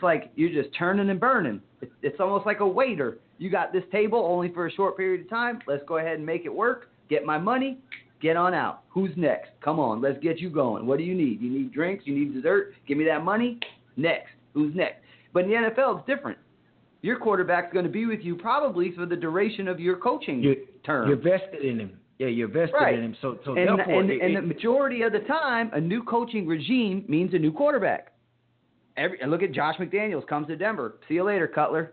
like you're just turning and burning. It's almost like a waiter. You got this table only for a short period of time. Let's go ahead and make it work. Get my money. Get on out. Who's next? Come on, let's get you going. What do you need? You need drinks? You need dessert? Give me that money. Next. Who's next? But in the NFL, it's different. Your quarterback's going to be with you probably for the duration of your coaching term. You're vested in him. Yeah, you're vested in him. So and the majority of the time, a new coaching regime means a new quarterback. And look at Josh McDaniels comes to Denver. See you later, Cutler.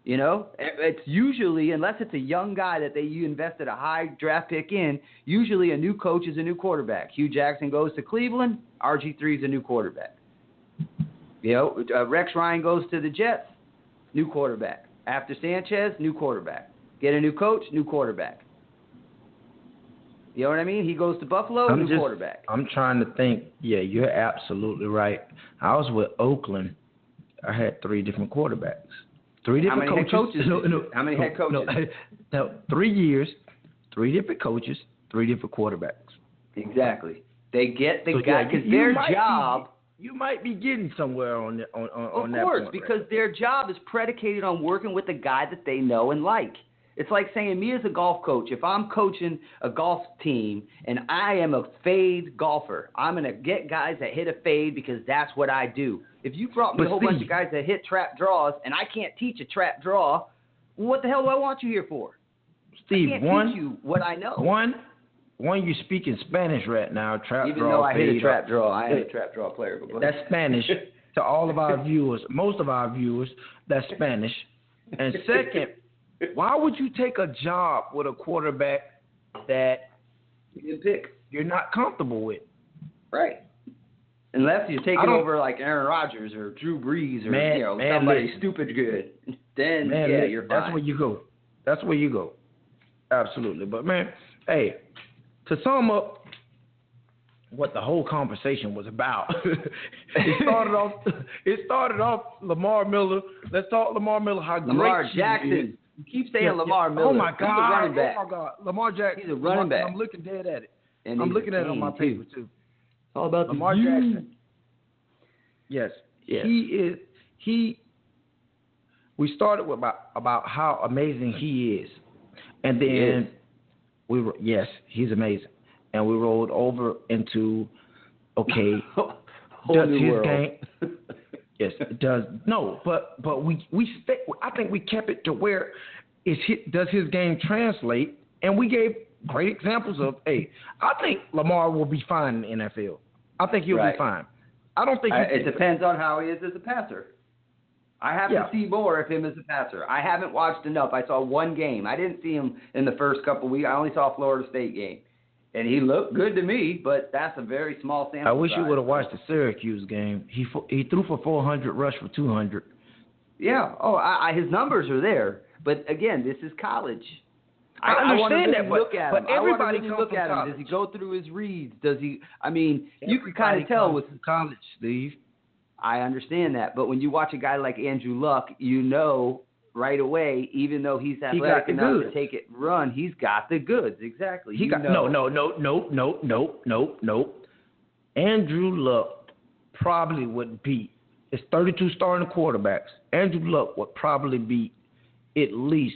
You know, it's usually, unless it's a young guy that you invested a high draft pick in, usually a new coach is a new quarterback. Hugh Jackson goes to Cleveland, RG3 is a new quarterback. You know, Rex Ryan goes to the Jets, new quarterback. After Sanchez, new quarterback. Get a new coach, new quarterback. You know what I mean? He goes to Buffalo, quarterback. I'm trying to think. Yeah, you're absolutely right. I was with Oakland. I had 3 different quarterbacks. 3 different coaches. How many head coaches? No, 3 years, 3 different coaches, 3 different quarterbacks. Exactly. They get the guy because their job. You might be getting somewhere on that. Of course, because their job is predicated on working with a guy that they know and like. It's like saying me as a golf coach, if I'm coaching a golf team and I am a fade golfer, I'm going to get guys that hit a fade because that's what I do. If you brought me a whole bunch of guys that hit trap draws and I can't teach a trap draw, what the hell do I want you here for? Steve, I can't teach you what I know. One, you're speaking Spanish right now. Trap Even draw. Though I hit a trap draw, I am a trap draw player. But that's Spanish to all of our viewers. Most of our viewers, that's Spanish. And second, why would you take a job with a quarterback that you're not comfortable with? Right. Unless you're taking over like Aaron Rodgers or Drew Brees or somebody stupid good. then man, you're fine. That's where you go. That's where you go. Absolutely. But man, hey, to sum up what the whole conversation was about, it started off Lamar Miller. Let's talk Lamar Miller. How Lamar great Jackson. He is. You keep saying Lamar Miller. Oh my God! He's a running back. Oh my God! Lamar Jackson. He's a running back. I'm looking dead at it. And I'm looking at it on my paper too. It's all about Lamar the Jackson. Yes. Yeah. He is. We started with about how amazing he is, and then yes, he's amazing, and we rolled over into does his game? Yes, it does. No, but we I think we kept it to where does his game translate, and we gave great examples of. Hey, I think Lamar will be fine in the NFL. I think he'll be fine. I don't think it depends on how he is as a passer. I have to see more of him as a passer. I haven't watched enough. I saw one game. I didn't see him in the first couple of weeks. I only saw a Florida State game. And he looked good to me, but that's a very small sample I wish size. you would have watched the Syracuse game. He threw for 400, rushed for 200. Yeah. Oh, his numbers are there. But, again, this is college. I understand that, but everybody comes look from at him. college. Does he go through his reads? Does he – I mean, you can kind of tell with college, Steve. I understand that. But when you watch a guy like Andrew Luck, you know right away, even though he's athletic enough to take it and run, he's got the goods. Exactly. No. Andrew Luck probably would beat – it's 32 starting quarterbacks. Andrew Luck would probably beat at least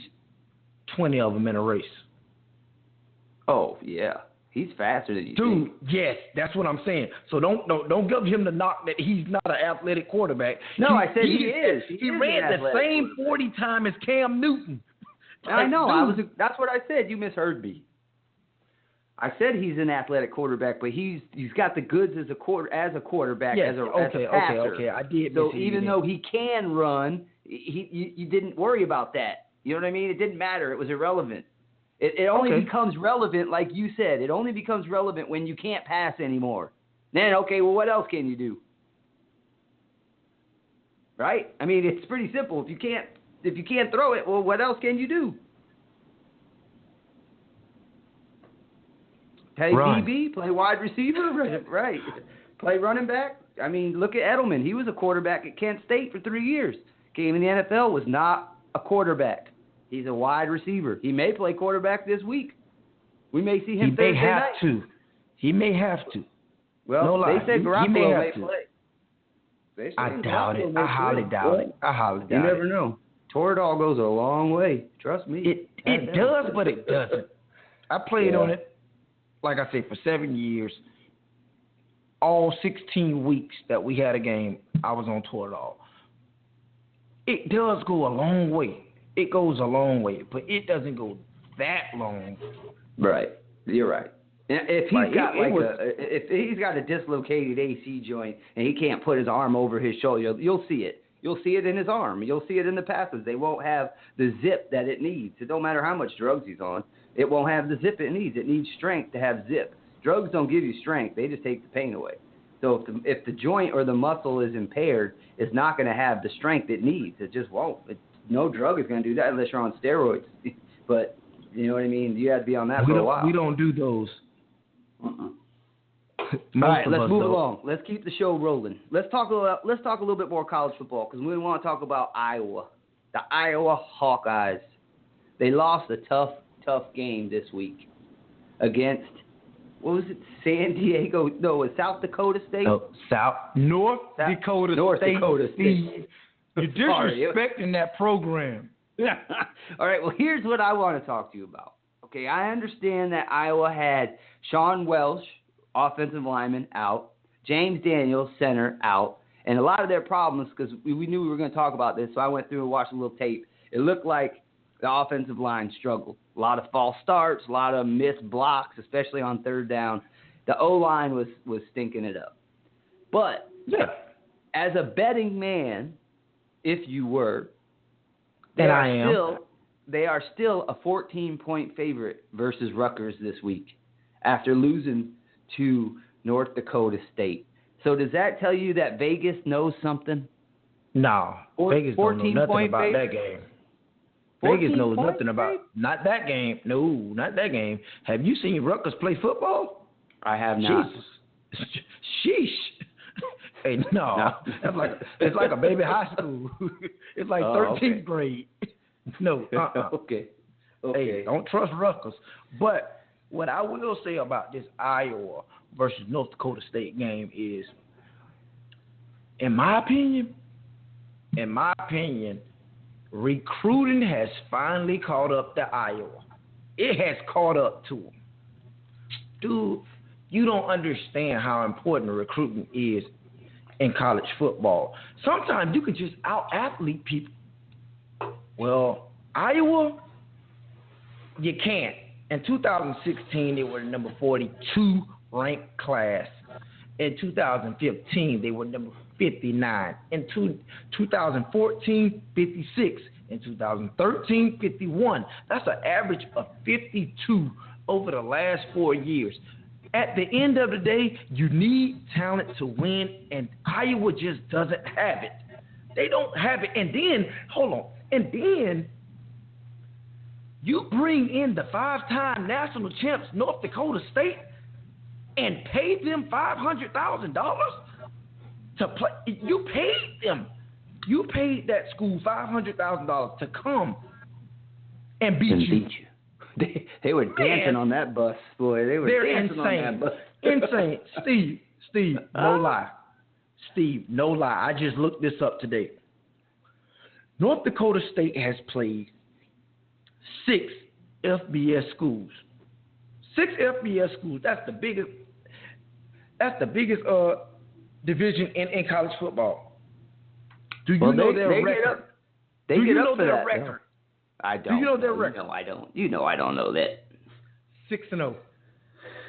20 of them in a race. Oh, yeah. He's faster than you Dude, think. yes, that's what I'm saying. So don't give him the knock that he's not an athletic quarterback. No, I said he is. He ran the same 40 time as Cam Newton. I know. That's what I said. You misheard me. I said he's an athletic quarterback, but he's got the goods as a quarterback, yes, as a passer. Okay. I did. So even though he can run, you didn't worry about that. You know what I mean? It didn't matter. It was irrelevant. It only becomes relevant, like you said. It only becomes relevant when you can't pass anymore. Then, what else can you do? Right? I mean, it's pretty simple. If you can't throw it, well, what else can you do? Play DB, play wide receiver, right? Play running back. I mean, look at Edelman. He was a quarterback at Kent State for 3 years. Came in the NFL, was not a quarterback. He's a wide receiver. He may play quarterback this week. We may see him Thursday night. He may have to. Well, they said Garoppolo may play. I doubt it. I highly doubt it. You never know. Toradol goes a long way. Trust me. It does, but it doesn't. I played on it, like I said, for 7 years. All 16 weeks that we had a game, I was on Toradol. It does go a long way. It goes a long way, but it doesn't go that long. Right. You're right. If he's got a dislocated AC joint and he can't put his arm over his shoulder, you'll see it. You'll see it in his arm. You'll see it in the passes. They won't have the zip that it needs. It don't matter how much drugs he's on. It won't have the zip it needs. It needs strength to have zip. Drugs don't give you strength. They just take the pain away. So if the joint or the muscle is impaired, it's not going to have the strength it needs. It just won't. No drug is going to do that unless you're on steroids. But you know what I mean? You have to be on that for a while. We don't do those. All right, let's move along. Let's keep the show rolling. Let's talk a little bit more college football because we want to talk about Iowa. The Iowa Hawkeyes. They lost a tough game this week against, what was it, San Diego? No, it was South Dakota State? North Dakota State. You're disrespecting that program. All right, well, here's what I want to talk to you about. Okay, I understand that Iowa had Sean Welsh, offensive lineman, out, James Daniels, center, out, and a lot of their problems, because we knew we were going to talk about this, so I went through and watched a little tape. It looked like the offensive line struggled. A lot of false starts, a lot of missed blocks, especially on third down. The O-line was stinking it up. But as a betting man, if you were, they are still a 14-point favorite versus Rutgers this week after losing to North Dakota State. So does that tell you that Vegas knows something? No, Vegas don't know nothing about that game. Vegas knows 14 nothing about not that game. No, not that game. Have you seen Rutgers play football? I have not. Jesus. Sheesh. Hey, no. It's like a baby high school. It's like 13th grade. No. Okay. Hey, don't trust Rutgers. But what I will say about this Iowa versus North Dakota State game is, in my opinion, recruiting has finally caught up to Iowa. It has caught up to them. Dude, you don't understand how important recruiting is in college football. Sometimes you can just out-athlete people. Well, Iowa, you can't. In 2016, they were the number 42 ranked class. In 2015, they were number 59. In 2014, 56. In 2013, 51. That's an average of 52 over the last 4 years. At the end of the day, you need talent to win, and Iowa just doesn't have it. They don't have it. And then, hold on. And then you bring in the 5-time national champs, North Dakota State, and pay them $500,000 to play. You paid them. You paid that school $500,000 to come and beat you. They were dancing on that bus, boy. They're dancing insane. on that bus. Insane. Steve, no lie. Steve, no lie. I just looked this up today. North Dakota State has played 6 FBS schools. 6 FBS schools. That's the biggest division in college football. Do you know their record? They get up for that. Record? I don't. Do you know their record? No, I don't. You know I don't know that. 6-0.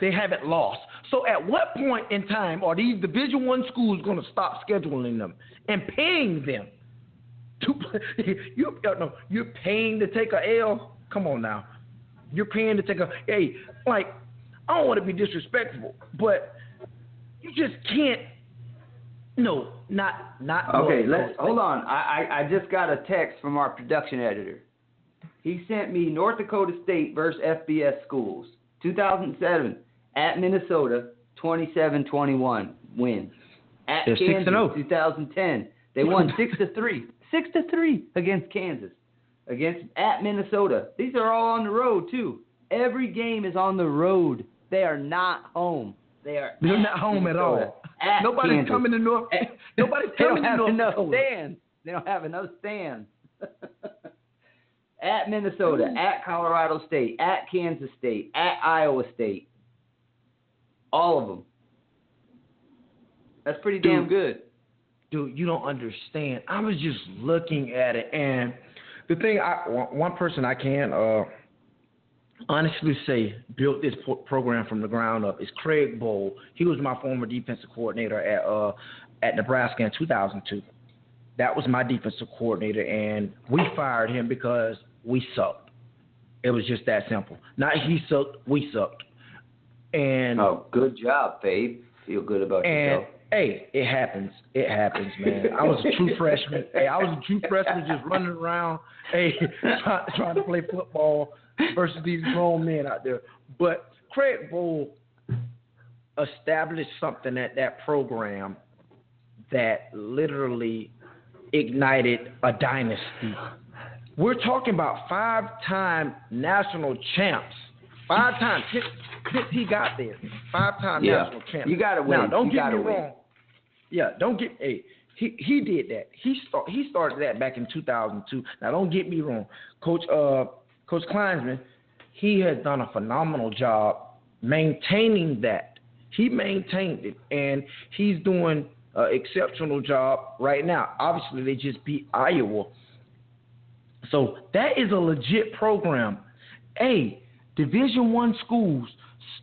They haven't lost. So at what point in time are these Division I schools going to stop scheduling them and paying them to play? You're paying to take a L? Come on now. You're paying to take a – hey, like, I don't want to be disrespectful, but you just can't – no, not okay, hold on. I just got a text from our production editor. He sent me North Dakota State versus FBS schools. 2007 at Minnesota, 27-21 win. At They're Kansas, 6-0. 2010, they won 6-3. 6-3 against Kansas. At Minnesota. These are all on the road too. Every game is on the road. They are not home. They're not home at all. Nobody's Kansas. coming to North. Nobody's coming to North Dakota. Stands. They don't have enough stands. At Minnesota, at Colorado State, at Kansas State, at Iowa State. All of them. That's pretty damn good. Dude, you don't understand. I was just looking at it, and the thing, one person I can honestly say built this program from the ground up is Craig Bohl. He was my former defensive coordinator at Nebraska in 2002. That was my defensive coordinator, and we fired him because we sucked. It was just that simple. Not he sucked, we sucked. And good job, Fabe. Feel good about yourself. Hey, it happens. It happens, man. I was a true freshman. Just running around, trying to play football versus these grown men out there. But Craig Bohl established something at that program that literally ignited a dynasty. We're talking about 5-time national champs. 5 times. Since he got there. 5-time national champs. You got to win. Now, don't get me wrong. Yeah, don't get. Hey, he did that. He started that back in 2002. Now, don't get me wrong. Coach Kleinsman, he has done a phenomenal job maintaining that. He maintained it, and he's doing an exceptional job right now. Obviously, they just beat Iowa. So that is a legit program. Hey, Division I schools,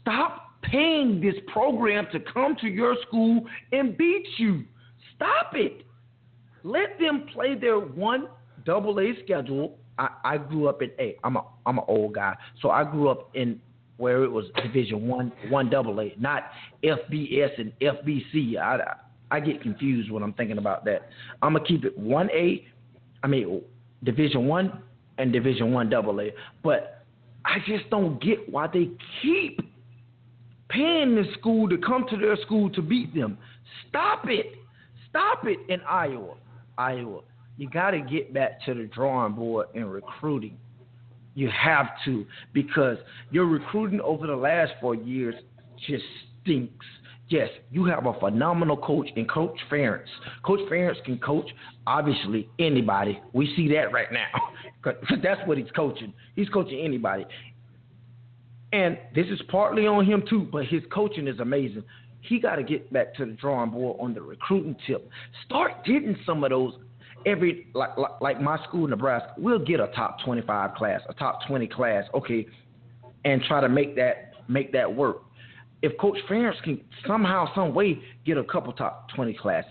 stop paying this program to come to your school and beat you. Stop it. Let them play their 1AA schedule. I grew up in I'm an old guy, so I grew up in where it was Division 1AA, not FBS and FBC. I get confused when I'm thinking about that. I'm gonna keep it Division 1 and Division I AA. But I just don't get why they keep paying the school to come to their school to beat them. Stop it. Stop it in Iowa. You got to get back to the drawing board in recruiting. You have to, because your recruiting over the last 4 years just stinks. Yes, you have a phenomenal coach in Coach Ferentz. Coach Ferentz can coach, obviously, anybody. We see that right now, because that's what he's coaching. He's coaching anybody. And this is partly on him, too, but his coaching is amazing. He got to get back to the drawing board on the recruiting tip. Start getting some of those like my school, Nebraska. We'll get a top 25 class, a top 20 class, okay, and try to make that work. If Coach Ferentz can somehow, some way get a couple top 20 classes,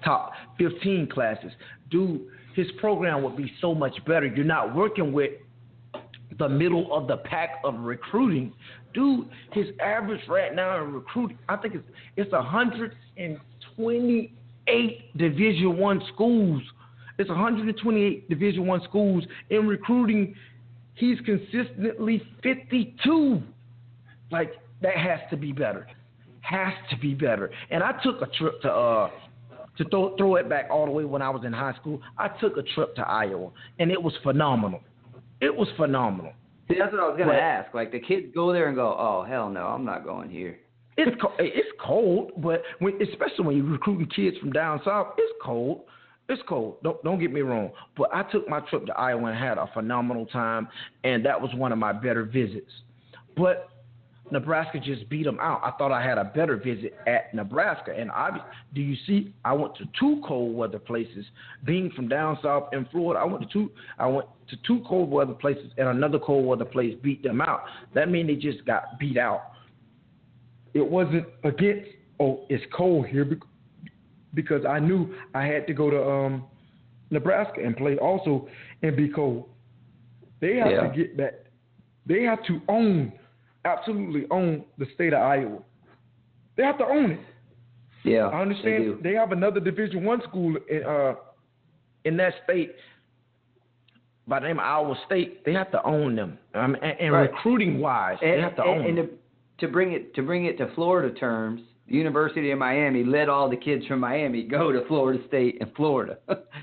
top 15 classes, dude, his program would be so much better. You're not working with the middle of the pack of recruiting. Dude, his average right now in recruiting, I think it's 128 Division I schools. It's 128 Division I schools. In recruiting, he's consistently 52. Like, that has to be better. Has to be better. And I took a trip to throw it back all the way when I was in high school. I took a trip to Iowa, and it was phenomenal. It was phenomenal. See, that's what I was going to ask. Like, the kids go there and go, oh, hell no, I'm not going here. It's cold, but especially when you're recruiting kids from down south, it's cold. It's cold. Don't get me wrong. But I took my trip to Iowa and had a phenomenal time, and that was one of my better visits. But Nebraska just beat them out. I thought I had a better visit at Nebraska. And do you see, I went to two cold weather places. Being from down south in Florida, I went to two cold weather places, and another cold weather place beat them out. That means they just got beat out. It wasn't against, it's cold here, because I knew I had to go to Nebraska and play also and be cold. They have to get back. They have to absolutely own the state of Iowa. They have to own it. Yeah, I understand they have another Division I school in that state by the name of Iowa State. They have to own them. And right. Recruiting wise, they have to own them. To bring it to Florida terms, the University of Miami let all the kids from Miami go to Florida State and Florida.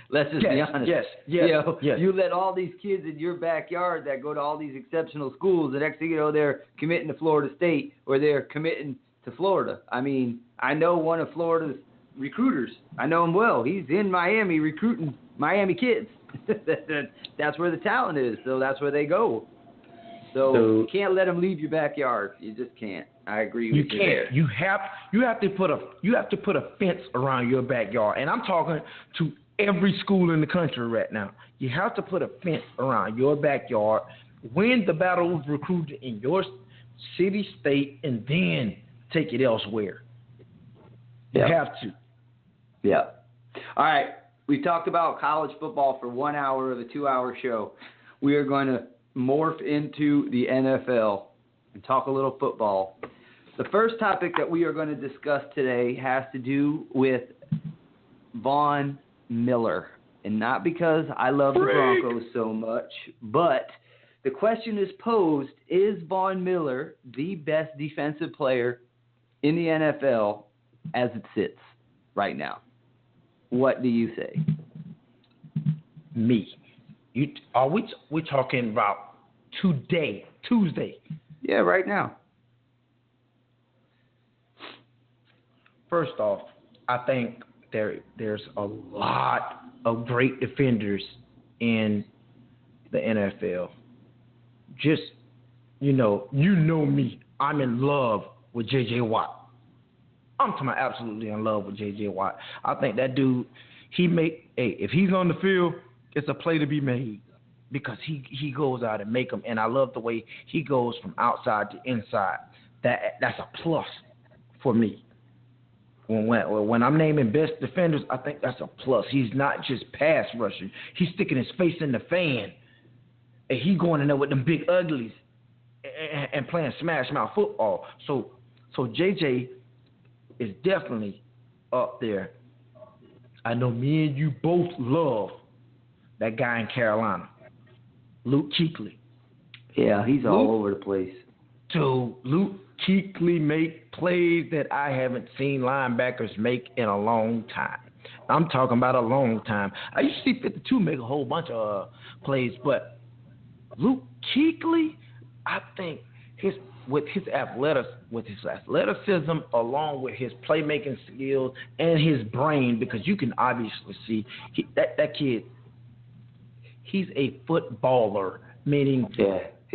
Let's just be honest. Yes. You let all these kids in your backyard that go to all these exceptional schools, the next thing you know, they're committing to Florida State or they're committing to Florida. I mean, I know one of Florida's recruiters. I know him well. He's in Miami recruiting Miami kids. That's where the talent is, so that's where they go. So you can't let them leave your backyard. You just can't. I agree with you. You can't. You have to put a fence around your backyard. And I'm talking to every school in the country right now. You have to put a fence around your backyard, win the battle of recruiting in your city, state, and then take it elsewhere. You have to. Yeah. All right. We talked about college football for 1 hour of a 2-hour show. We are going to morph into the NFL and talk a little football. The first topic that we are going to discuss today has to do with Von Miller. And not because I love the Broncos so much, but the question is posed, is Von Miller the best defensive player in the NFL as it sits right now? What do you say? Me. We're talking about today, Tuesday. Yeah, right now. First off, I think there's a lot of great defenders in the NFL. Just, you know me. I'm in love with J.J. Watt. I'm talking about absolutely in love with J.J. Watt. I think that dude, if he's on the field, it's a play to be made because he goes out and make them. And I love the way he goes from outside to inside. That's a plus for me. When I'm naming best defenders, I think that's a plus. He's not just pass rushing. He's sticking his face in the fan. And he going in there with them big uglies and playing smash mouth football. So JJ is definitely up there. I know me and you both love that guy in Carolina. Luke Kuechly. Yeah, he's all over the place. So Luke Kuechly make plays that I haven't seen linebackers make in a long time. I'm talking about a long time. I used to see 52 make a whole bunch of plays, but Luke Kuechly, I think with his athleticism, along with his playmaking skills and his brain, because you can obviously see that kid. He's a footballer, meaning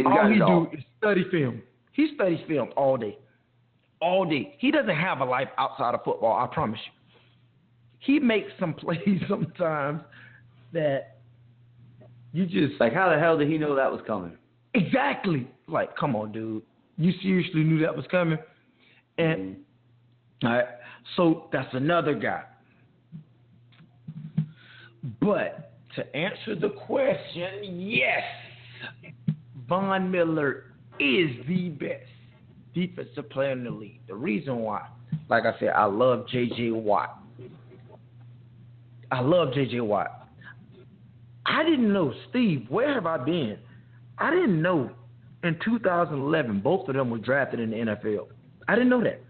all he do is study film. He studies film all day. All day. He doesn't have a life outside of football, I promise you. He makes some plays sometimes that you just... Like, how the hell did he know that was coming? Exactly. Like, come on, dude. You seriously knew that was coming? And, all right, so that's another guy. But to answer the question, yes, Von Miller is the best defensive player in the league. The reason why, like I said, I love J.J. Watt. I didn't know, Steve, where have I been? I didn't know in 2011 both of them were drafted in the NFL. I didn't know that.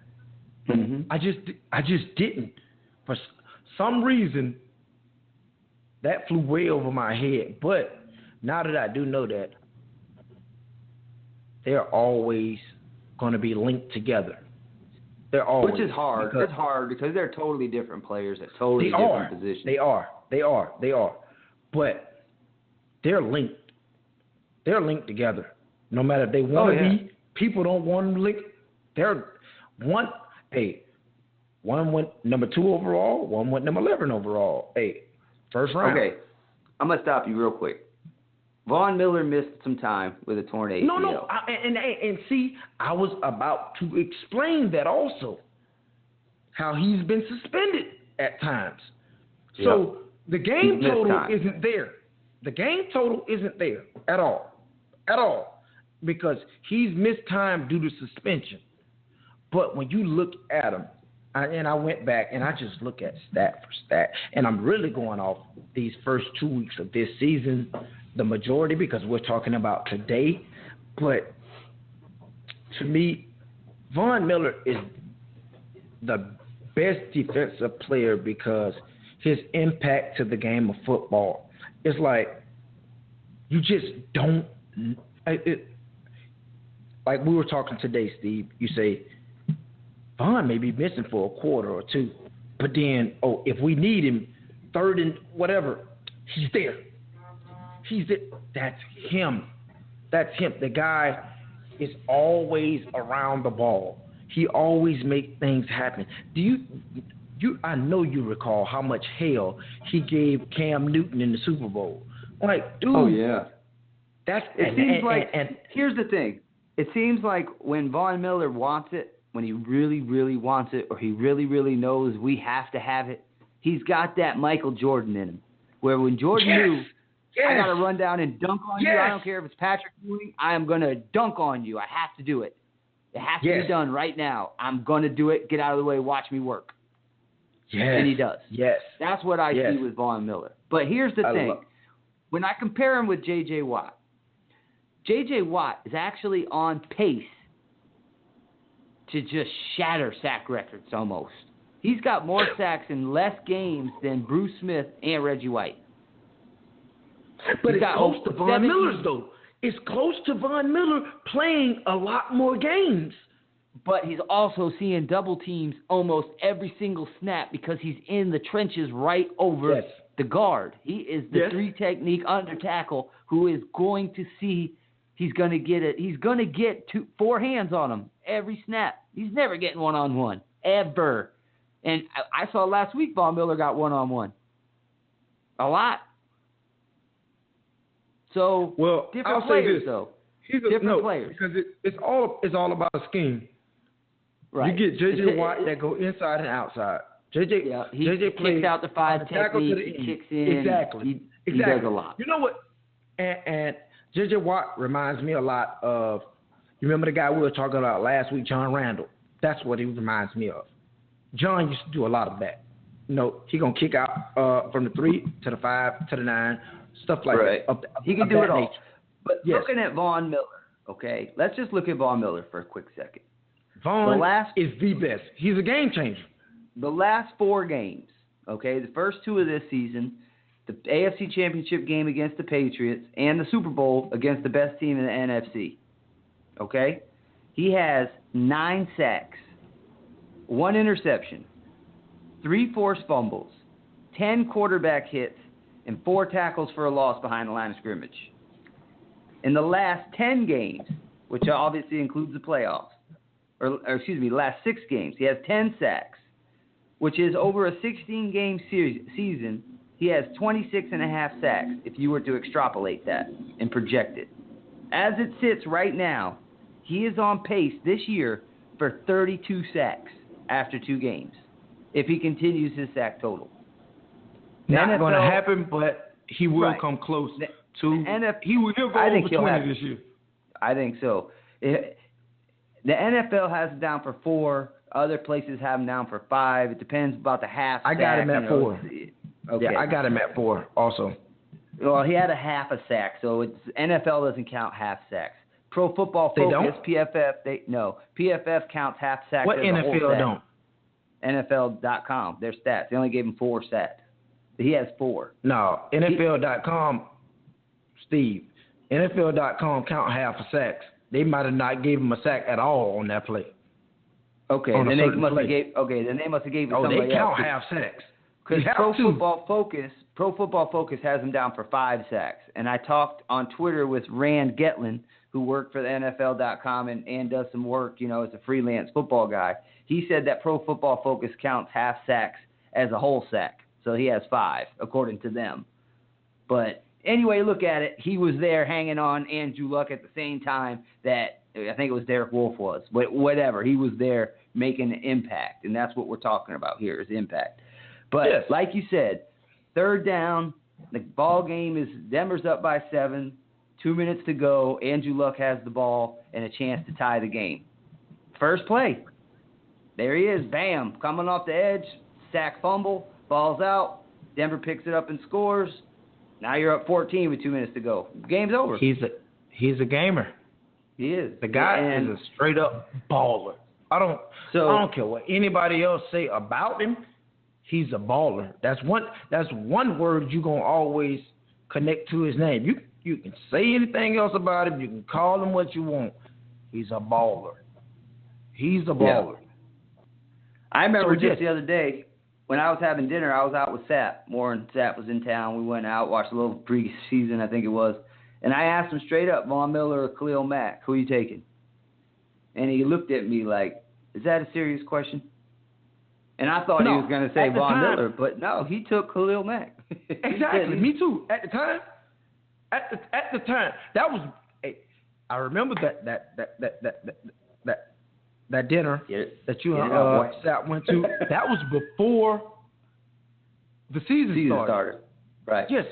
Mm-hmm. I just didn't. For some reason, that flew way over my head. But now that I do know that, they're always going to be linked together. They're always. Which is hard. It's hard because they're totally different players at totally different positions. They are. But they're linked. They're linked together. No matter if they want to be, people don't want them linked. They're one went number 2 overall, one went number 11 overall. Hey, first round. Okay, I'm going to stop you real quick. Von Miller missed some time with a torn ACL. No. And see, I was about to explain that also. How he's been suspended at times. Yep. So the game total isn't there. The game total isn't there at all. At all. Because he's missed time due to suspension. But when you look at him, I went back and I just look at stat for stat, and I'm really going off these first 2 weeks of this season, the majority, because we're talking about today. But to me, Von Miller is the best defensive player because his impact to the game of football is like you just don't. Like we were talking today, Steve. You say Von may be missing for a quarter or two, but then if we need him, third and whatever, he's there. He's there. That's him. The guy is always around the ball. He always makes things happen. I know you recall how much hell he gave Cam Newton in the Super Bowl. Like, dude. Oh yeah. And here's the thing. It seems like when Von Miller wants it, when he really, really wants it, or he really, really knows we have to have it, he's got that Michael Jordan in him. Where when Jordan knew, I got to run down and dunk on you. I don't care if it's Patrick Ewing. I am going to dunk on you. I have to do it. It has to be done right now. I'm going to do it. Get out of the way. Watch me work. Yes. And he does. Yes. That's what I see with Von Miller. But here's the thing. When I compare him with J.J. Watt, J.J. Watt is actually on pace to just shatter sack records almost. He's got more sacks in less games than Bruce Smith and Reggie White. But it's close to Von Miller's, though. It's close to Von Miller playing a lot more games. But he's also seeing double teams almost every single snap because he's in the trenches right over the guard. He is the 3-technique under tackle who is going to see he's going to get it. He's going to get 4 hands on him every snap. He's never getting one-on-one, ever. And I saw last week Von Miller got one-on-one. A lot. So, different players, though. Different players. Because it's all about a scheme. Right. You get J.J. Watt that go inside and outside. He kicks out the 5 technique. He kicks in. Exactly. He does a lot. You know what? And J.J. Watt reminds me a lot of, you remember the guy we were talking about last week, John Randall? That's what he reminds me of. John used to do a lot of that. You know, he going to kick out from the 3 to the 5 to the 9, stuff like that. He can do it all. But looking at Von Miller, okay, let's just look at Von Miller for a quick second. Von is the best. He's a game changer. The last 4 games, okay, the first 2 of this season, the AFC Championship game against the Patriots and the Super Bowl against the best team in the NFC, okay, he has 9 sacks, 1 interception, 3 forced fumbles, 10 quarterback hits, and 4 tackles for a loss behind the line of scrimmage. In the last 10 games, which obviously includes the playoffs, last 6 games, he has 10 sacks, which is over a 16-game season. He has 26.5 sacks if you were to extrapolate that and project it. As it sits right now, he is on pace this year for 32 sacks after 2 games if he continues his sack total. Not going to happen, but he will come close to. He'll go over 20 this year. I think so. The NFL has him down for 4. Other places have him down for 5. It depends about the half. I got him at 4. Okay. Yeah, I got him at 4 also. Well, he had a half a sack, so NFL doesn't count half sacks. Pro Football Focus, PFF counts half sacks. What NFL don't? NFL.com, their stats. They only gave him 4 sacks. He has 4. No, NFL.com, Steve. NFL.com count half a sacks. They might have not gave him a sack at all on that play. Okay, then they must have gave. Okay, then they must have gave it somebody else. Oh, they count half sacks. Because Pro Football Focus has him down for 5 sacks. And I talked on Twitter with Rand Getlin, who worked for the NFL.com and does some work, as a freelance football guy. He said that Pro Football Focus counts half sacks as a whole sack. So he has 5, according to them. But anyway, look at it. He was there hanging on Andrew Luck at the same time that I think it was Derek Wolfe was. But whatever, he was there making an impact. And that's what we're talking about here is impact. But like you said, 3rd down, the ball game is Denver's up by 7, 2 minutes to go. Andrew Luck has the ball and a chance to tie the game. First play. There he is, bam, coming off the edge, sack fumble, ball's out. Denver picks it up and scores. Now you're up 14 with 2 minutes to go. Game's over. He's a gamer. He is. The guy is a straight up baller. I don't care what anybody else say about him. He's a baller. That's one word you're gonna always connect to his name. You can say anything else about him. You can call him what you want. He's a baller. He's a baller. Yeah. I remember just the other day when I was having dinner. I was out with Sapp. Warren Sapp was in town. We went out, watched a little preseason, I think it was, and I asked him straight up, Von Miller or Khalil Mack, who are you taking? And he looked at me like, "Is that a serious question?" And I thought he was going to say Von Miller, but no, he took Khalil Mack. Exactly, me too. At the time, that was. I remember that dinner that you Sapp went to. That was before the season started. Right. Yes.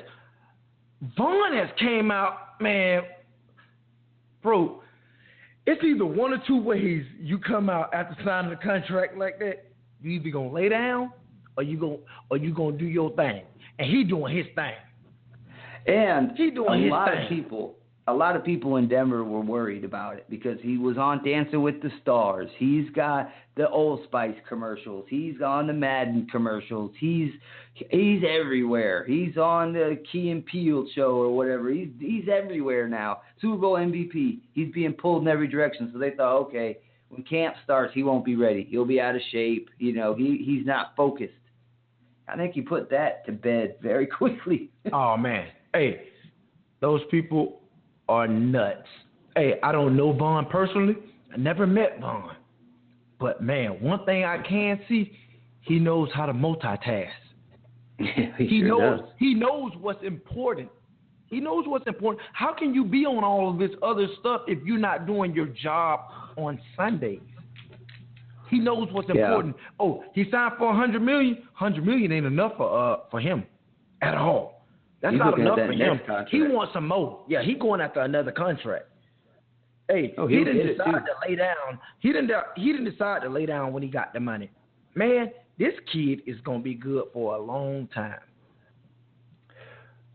Von has came out, man, bro. It's either one or 2 ways you come out after signing a contract like that. You either gonna lay down or you gonna do your thing. And he doing his thing. And a lot of people in Denver were worried about it because he was on Dancing with the Stars. He's got the Old Spice commercials. He's on the Madden commercials. He's everywhere. He's on the Key and Peele show or whatever. He's everywhere now. Super Bowl MVP. He's being pulled in every direction. So they thought, okay, when camp starts, he won't be ready. He'll be out of shape. He's not focused. I think he put that to bed very quickly. Oh, man. Hey, those people are nuts. Hey, I don't know Von personally. I never met Von. But, man, one thing I can see, he knows how to multitask. He knows what's important. He knows what's important. How can you be on all of this other stuff if you're not doing your job on Sundays? He knows what's important. Oh, he signed for $100 million. $100 million ain't enough for him at all. That's not enough for him. He wants some more. Yeah, he going after another contract. Hey, he didn't decide to lay down. He didn't decide to lay down when he got the money. Man, this kid is gonna be good for a long time.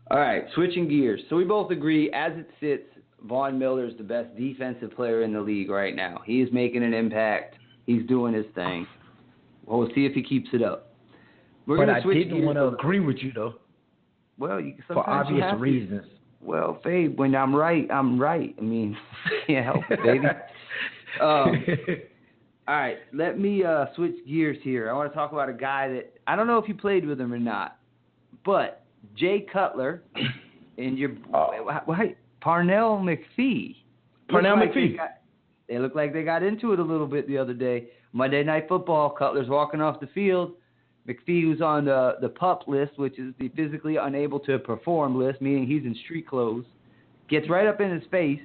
All right, switching gears. So we both agree, as it sits, Von Miller's the best defensive player in the league right now. He is making an impact. He's doing his thing. We'll see if he keeps it up. But I didn't want to agree with you, though. Well, for obvious reasons. Well, Fabe, when I'm right, I'm right. I mean, can't help it, baby. All right, let me switch gears here. I want to talk about a guy that I don't know if you played with him or not, but Jay Cutler and your Parnell McPhee. They look like they got into it a little bit the other day. Monday Night Football, Cutler's walking off the field. McPhee, who's on the PUP list, which is the physically unable to perform list, meaning he's in street clothes, gets right up in his face,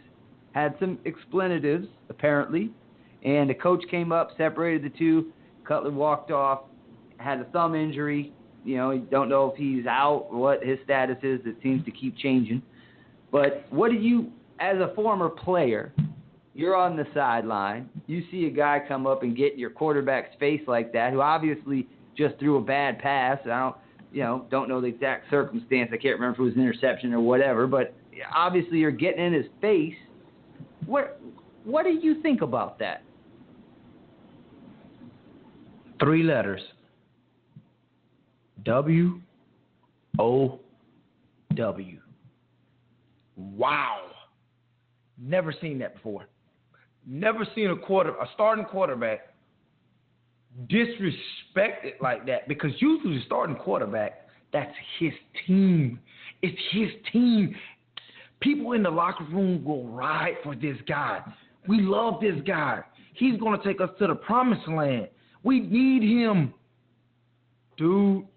had some expletives, apparently, and the coach came up, separated the two. Cutler walked off, had a thumb injury. You know, you don't know if he's out or what his status is. It seems to keep changing. But what do you, as a former player, you're on the sideline, you see a guy come up and get in your quarterback's face like that, who obviously just threw a bad pass. I don't know the exact circumstance. I can't remember if it was an interception or whatever, but obviously you're getting in his face. What do you think about that? 3 letters. W-O-W. Wow. Never seen that before. Never seen a starting quarterback disrespected like that, because usually the starting quarterback, that's his team. It's his team. People in the locker room will ride for this guy. We love this guy. He's going to take us to the promised land. We need him. Dude,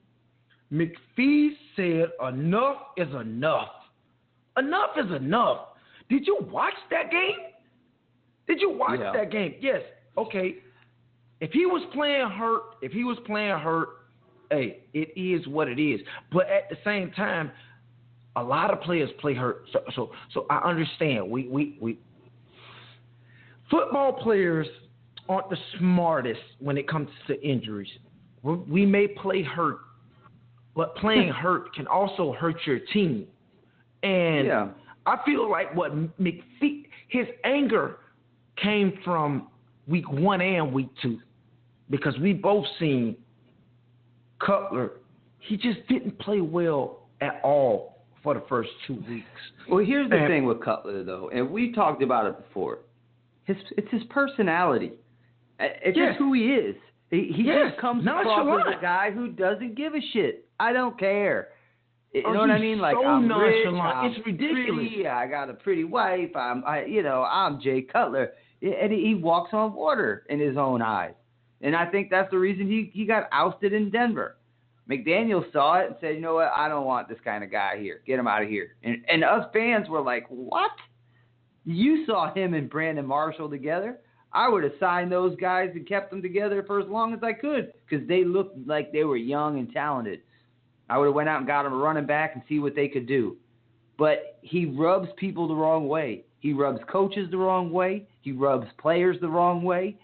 McPhee said enough is enough. Enough is enough. Did you watch that game? That game? Yes. Okay. If he was playing hurt, hey, it is what it is. But at the same time, a lot of players play hurt. So I understand. We football players aren't the smartest when it comes to injuries. We may play hurt, but playing hurt can also hurt your team. And I feel like what McPhee, his anger came from week 1 and week 2, because we both seen Cutler. He just didn't play well at all for the first 2 weeks. Well, here's the thing with Cutler, though, and we talked about it before. It's his personality. It's just who he is. He just comes across as a guy who doesn't give a shit. I don't care. You know what I mean? Like, so I'm rich, it's ridiculous. Pretty, I got a pretty wife. I'm Jay Cutler, and he walks on water in his own eyes. And I think that's the reason he got ousted in Denver. McDaniel saw it and said, you know what? I don't want this kind of guy here. Get him out of here. And us fans were like, what? You saw him and Brandon Marshall together. I would have signed those guys and kept them together for as long as I could, because they looked like they were young and talented. I would have went out and got them a running back and see what they could do. But he rubs people the wrong way. He rubs coaches the wrong way. He rubs players the wrong way.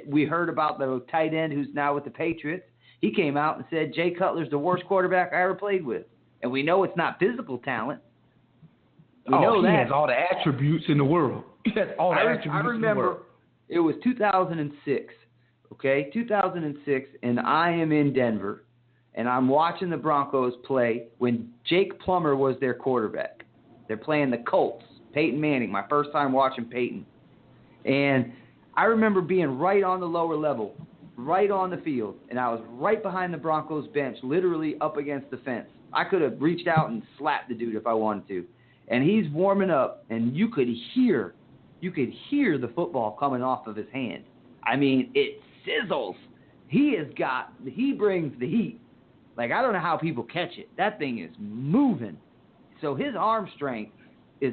We heard about the tight end who's now with the Patriots. He came out and said, Jay Cutler's the worst quarterback I ever played with. And we know it's not physical talent. We know he that. has all the attributes in the world. He has all the attributes in the world. I remember it was 2006, okay? 2006, and I am in Denver, and I'm watching the Broncos play when Jake Plummer was their quarterback. They're playing the Colts, Peyton Manning, my first time watching Peyton. And I remember being right on the lower level, right on the field, and I was right behind the Broncos bench, literally up against the fence. I could have reached out and slapped the dude if I wanted to. And he's warming up, and you could hear the football coming off of his hand. I mean, it sizzles. He brings the heat. Like, I don't know how people catch it. That thing is moving. So his arm strength is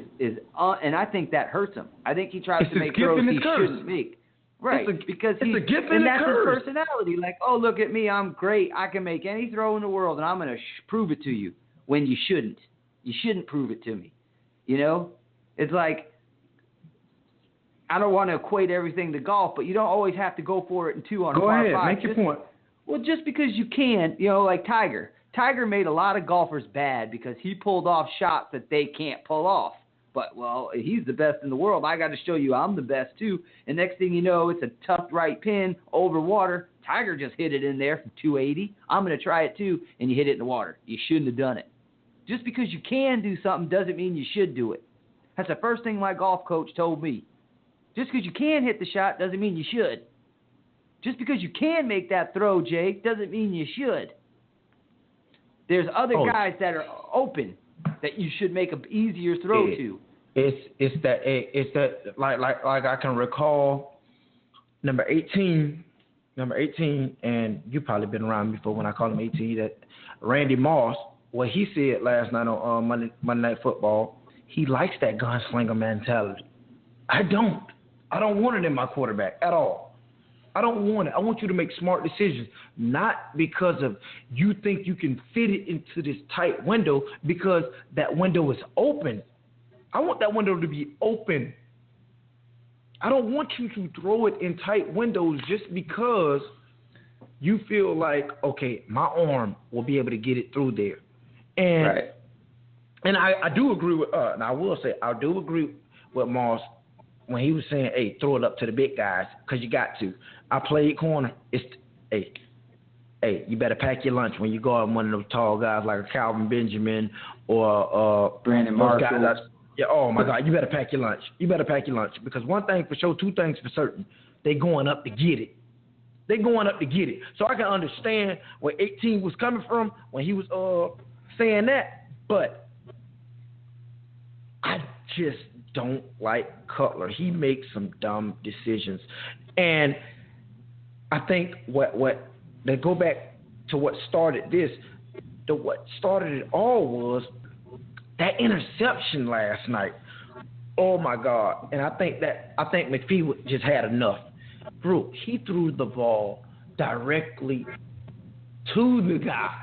and I think that hurts him. I think he tries to make throws he shouldn't make. Right, because it's a gift and that's his personality. Like, oh, look at me, I'm great. I can make any throw in the world, and I'm going to prove it to you when you shouldn't. You shouldn't prove it to me. You know? It's like, I don't want to equate everything to golf, but you don't always have to go for it in 2 on a par 5. Go ahead, make your point. Well, just because you can, like Tiger. Tiger made a lot of golfers bad because he pulled off shots that they can't pull off. But, well, he's the best in the world. I got to show you I'm the best, too. And next thing you know, it's a tucked right pin over water. Tiger just hit it in there from 280. I'm going to try it, too, and you hit it in the water. You shouldn't have done it. Just because you can do something doesn't mean you should do it. That's the first thing my golf coach told me. Just because you can hit the shot doesn't mean you should. Just because you can make that throw, Jake, doesn't mean you should. There's other guys that are open that you should make an easier throw to. It's that like I can recall number 18, and you probably been around before when I called him 18. That Randy Moss, what he said last night on Monday Night Football, he likes that gunslinger mentality. I don't want it in my quarterback at all. I don't want it. I want you to make smart decisions, not because of you think you can fit it into this tight window because that window is open. I want that window to be open. I don't want you to throw it in tight windows just because you feel like, okay, my arm will be able to get it through there. And right. And I do agree with, and I will say, I do agree with Moss when he was saying, hey, throw it up to the big guys because you got to. I played corner. Hey, you better pack your lunch when you go out with one of those tall guys like a Calvin Benjamin or Brandon Marshall. Yeah, oh, my God, you better pack your lunch. You better pack your lunch because one thing for sure, two things for certain. They going up to get it. So I can understand where 18 was coming from when he was saying that, but I just don't like Cutler. He makes some dumb decisions. And I think what they go back to what started this, what started it all was that interception last night. Oh my God. And I think McPhee just had enough. Bro, he threw the ball directly to the guy.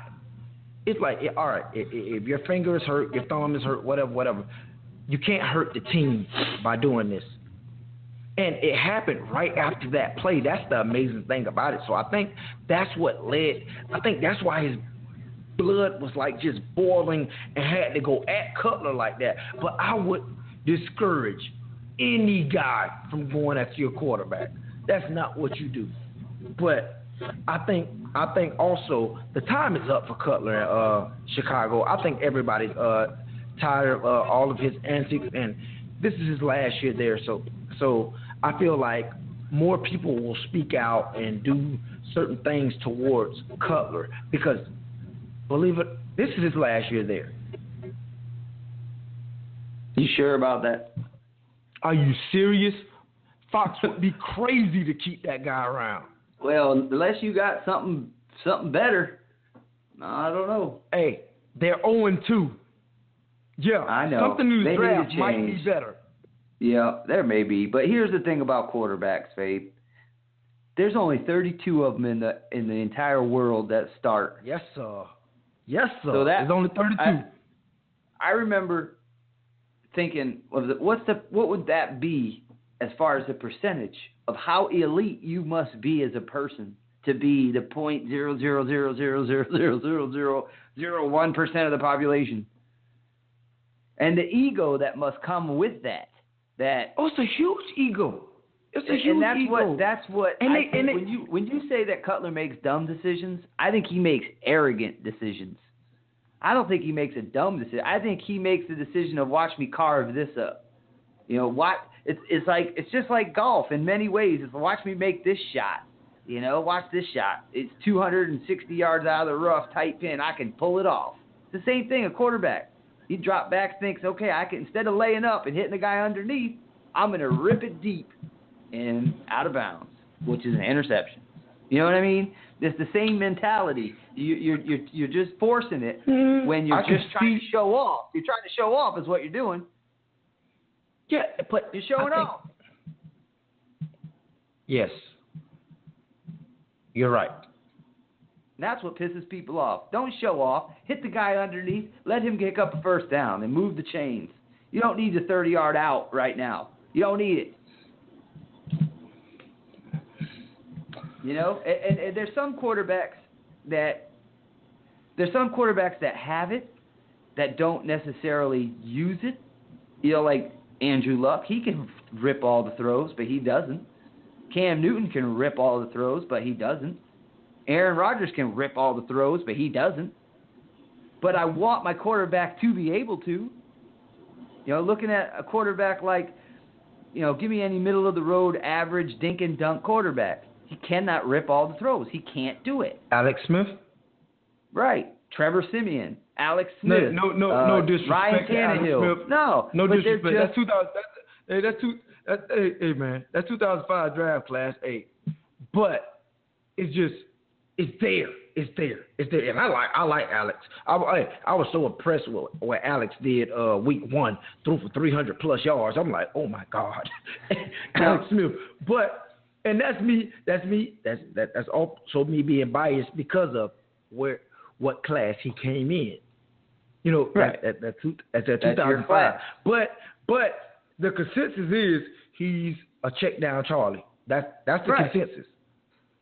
It's like, all right, if your finger is hurt, your thumb is hurt, whatever, you can't hurt the team by doing this. And it happened right after that play. That's the amazing thing about it. So I think that's what led. I think that's why his blood was like just boiling and had to go at Cutler like that. But I would discourage any guy from going after your quarterback. That's not what you do. But I think also the time is up for Cutler in Chicago. I think everybody's tired of all of his antics, and this is his last year there. So I feel like more people will speak out and do certain things towards Cutler because, believe it, this is his last year there. You sure about that? Are you serious? Fox would be crazy to keep that guy around. Well, unless you got something better, I don't know. Hey, they're 0-2. Yeah, I know. Something in the draft might be better. Yeah, there may be. But here's the thing about quarterbacks, Fabe. There's only 32 of them in the entire world that start. Yes, sir. So there's only 32. I remember thinking, what would that be as far as the percentage of how elite you must be as a person to be the 0.000000001% of the population, and the ego that must come with that. It's a huge ego. It's a huge ego. That's what. When you say that Cutler makes dumb decisions, I think he makes arrogant decisions. I don't think he makes a dumb decision. I think he makes the decision of watch me carve this up. You know what? It's just like golf in many ways. It's watch me make this shot. You know, watch this shot. It's 260 yards out of the rough, tight pin. I can pull it off. It's the same thing. A quarterback. He drop back, thinks, okay, I can, instead of laying up and hitting the guy underneath, I'm going to rip it deep and out of bounds, which is an interception. You know what I mean? It's the same mentality. You're just forcing it when you're just trying to show off. You're trying to show off is what you're doing. Yeah, but you're showing off. Yes. You're right. That's what pisses people off. Don't show off. Hit the guy underneath. Let him kick up a first down and move the chains. You don't need the 30-yard out right now. You don't need it. You know, and there's some quarterbacks that have it that don't necessarily use it. like Andrew Luck, he can rip all the throws, but he doesn't. Cam Newton can rip all the throws, but he doesn't. Aaron Rodgers can rip all the throws, but he doesn't. But I want my quarterback to be able to. Looking at a quarterback like, give me any middle-of-the-road, average, dink-and-dunk quarterback. He cannot rip all the throws. He can't do it. Alex Smith? Right. Trevor Siemian. Alex Smith. No disrespect. Ryan Tannehill. Smith. No disrespect. That's 2000. Hey, man. That's 2005 draft class. Hey, but it's there. It's there. And I like Alex. I was so impressed with what Alex did week 1, threw for 300+ yards. I'm like, oh my God, Alex Smith. But and that's me. That's also me being biased because of what class he came in. Right. At 2005. But the consensus is he's a check down Charlie. That's the consensus.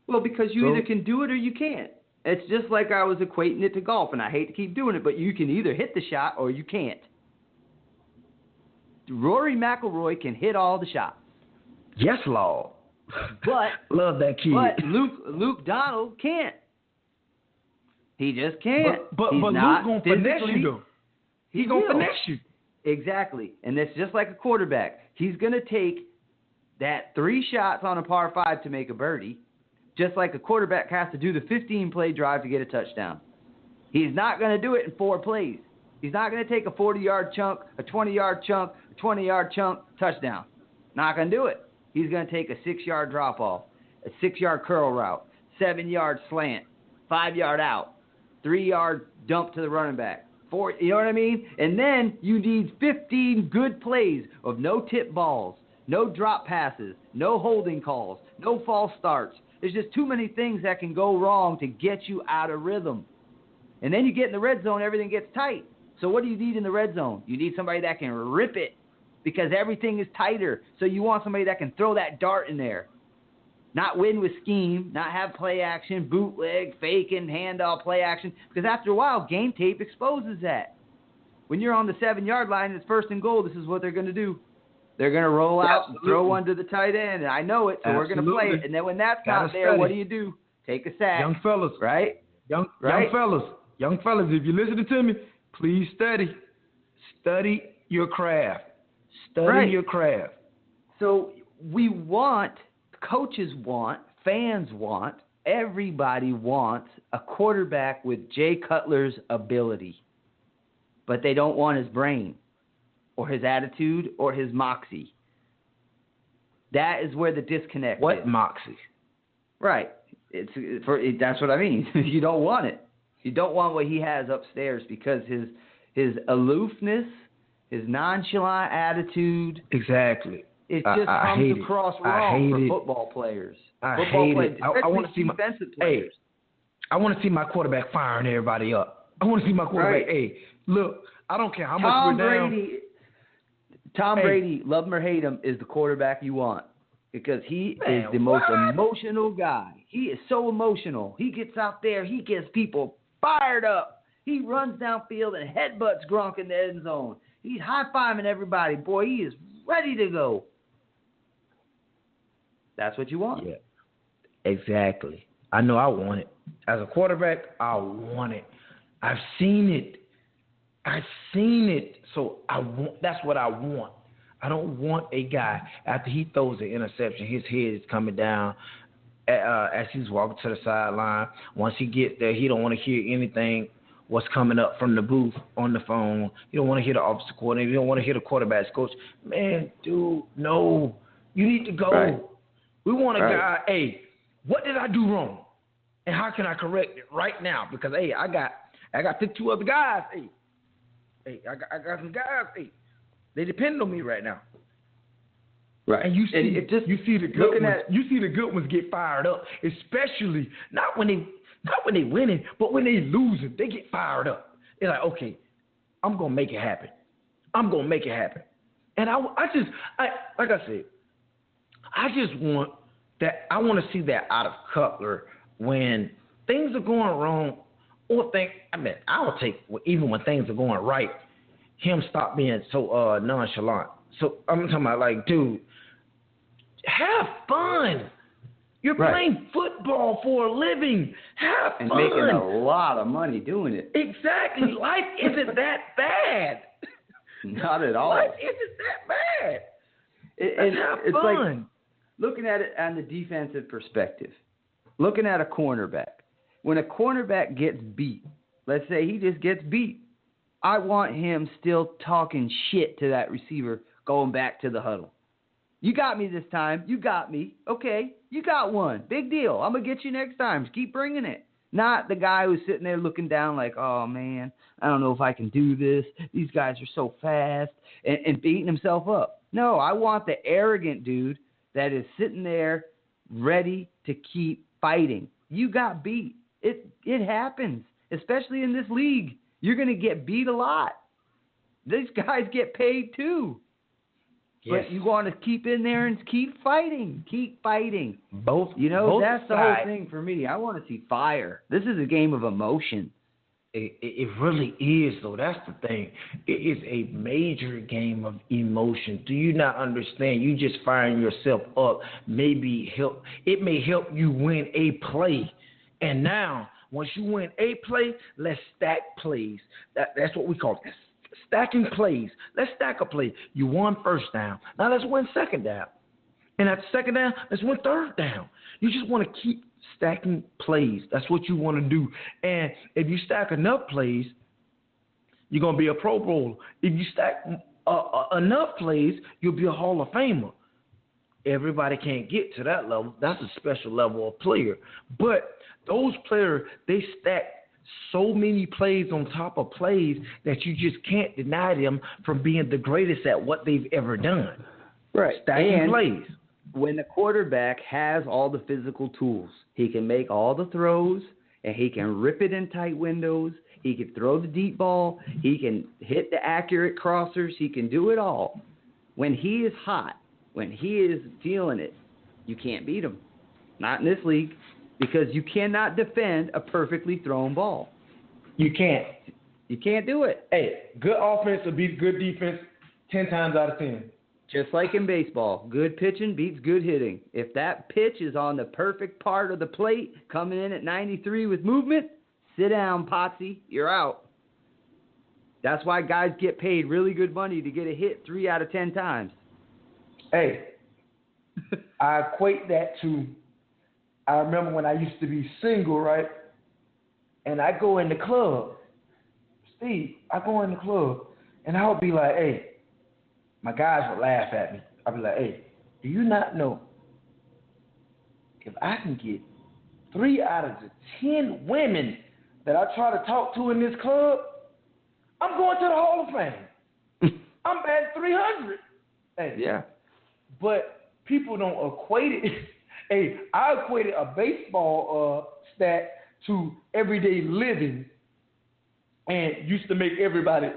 Well, because you either can do it or you can't. It's just like I was equating it to golf, and I hate to keep doing it, but you can either hit the shot or you can't. Rory McIlroy can hit all the shots. Yes, Lord. But love that kid. But Luke Donald can't. He just can't. But Luke gonna finesse you though. He's gonna finesse you. Exactly, and it's just like a quarterback. He's gonna take that 3 shots on a par 5 to make a birdie. Just like a quarterback has to do the 15-play drive to get a touchdown. He's not going to do it in 4 plays. He's not going to take a 40-yard chunk, a 20-yard chunk, a 20-yard chunk, touchdown. Not going to do it. He's going to take a 6-yard drop-off, a 6-yard curl route, 7-yard slant, 5-yard out, 3-yard dump to the running back. 4, you know what I mean? And then you need 15 good plays of no tip balls, no drop passes, no holding calls, no false starts. There's just too many things that can go wrong to get you out of rhythm. And then you get in the red zone, everything gets tight. So what do you need in the red zone? You need somebody that can rip it because everything is tighter. So you want somebody that can throw that dart in there. Not win with scheme, not have play action, bootleg, faking, handoff, play action. Because after a while, game tape exposes that. When you're on the 7-yard line and it's 1st and goal, this is what they're going to do. They're going to roll out and throw one to the tight end, and I know it, so we're going to play it. And then when that's not there, what do? Take a sack. Young fellas. Right? Young fellas, if you're listening to me, please study. Study your craft. Study your craft. So we want, coaches want, fans want, everybody wants a quarterback with Jay Cutler's ability, but they don't want his brain, or his attitude, or his moxie. That is where the disconnect is. What moxie? Right. That's what I mean. You don't want it. You don't want what he has upstairs because his aloofness, his nonchalant attitude. Exactly. It just comes across wrong for football players. I hate it. I want to see defensive players. I want to see my quarterback firing everybody up. I want to see my quarterback. Right. Hey, look, I don't care how much we're down. Tom Brady, love him or hate him, is the quarterback you want because he is the most emotional guy. He is so emotional. He gets out there. He gets people fired up. He runs downfield and headbutts Gronk in the end zone. He's high-fiving everybody. Boy, he is ready to go. That's what you want. Yeah, exactly. I know I want it. As a quarterback, I want it. I've seen it. So that's what I want. I don't want a guy, after he throws an interception, his head is coming down as he's walking to the sideline. Once he gets there, he don't want to hear anything what's coming up from the booth on the phone. You don't want to hear the offensive coordinator. You don't want to hear the quarterback's coach. Man, dude, no. You need to go. Right. We want a guy, hey, what did I do wrong? And how can I correct it right now? Because, hey, I got 52 other guys. Hey, I got some guys. Hey, they depend on me right now. Right. And you see the good ones. You see the good ones get fired up, especially not when they winning, but when they losing, they get fired up. They're like, okay, I'm gonna make it happen. And like I said, I just want that. I want to see that out of Cutler when things are going wrong, or I will take even when things are going right. him stop being so nonchalant. So I'm talking about, like, dude, have fun. You're playing football for a living. Have fun. And making a lot of money doing it. Exactly. Life isn't that bad. Not at all. Life isn't that bad. Have fun. Like looking at it on the defensive perspective, looking at a cornerback. When a cornerback gets beat, let's say he just gets beat, I want him still talking shit to that receiver going back to the huddle. You got me this time. You got me. Okay, you got one. Big deal. I'm going to get you next time. Just keep bringing it. Not the guy who's sitting there looking down like, oh, man, I don't know if I can do this. These guys are so fast, and beating himself up. No, I want the arrogant dude that is sitting there ready to keep fighting. You got beat. It happens, especially in this league. You're going to get beat a lot. These guys get paid too. Yes. But you want to keep in there and keep fighting. Keep fighting. Both that's the sides. whole thing for me. I want to see fire. This is a game of emotion. It really is, though. That's the thing. It is a major game of emotion. Do you not understand? You just firing yourself up. It may help you win a play. And now, once you win a play, let's stack plays. That's what we call it. Stacking plays. Let's stack a play. You won first down. Now let's win second down. And at second down, let's win third down. You just want to keep stacking plays. That's what you want to do. And if you stack enough plays, you're going to be a Pro Bowler. If you stack enough plays, you'll be a Hall of Famer. Everybody can't get to that level. That's a special level of player. But those players, they stack so many plays on top of plays that you just can't deny them from being the greatest at what they've ever done. Right. Stacking plays. When the quarterback has all the physical tools, he can make all the throws, and he can rip it in tight windows. He can throw the deep ball. He can hit the accurate crossers. He can do it all. When he is hot, when he is feeling it, you can't beat him. Not in this league. Because you cannot defend a perfectly thrown ball. You can't. You can't do it. Hey, good offense will beat good defense 10 times out of 10. Just like in baseball, good pitching beats good hitting. If that pitch is on the perfect part of the plate, coming in at 93 with movement, sit down, Potsy. You're out. That's why guys get paid really good money to get a hit 3 out of 10 times. Hey, I equate that to, I remember when I used to be single, right? And I go in the club. Steve, I go in the club, and I would be like, hey, my guys would laugh at me. I'd be like, hey, do you not know if I can get 3 out of the 10 women that I try to talk to in this club, I'm going to the Hall of Fame. I'm batting 300. Hey, yeah. But people don't equate it. Hey, I equated a baseball stat to everyday living, and used to make everybody.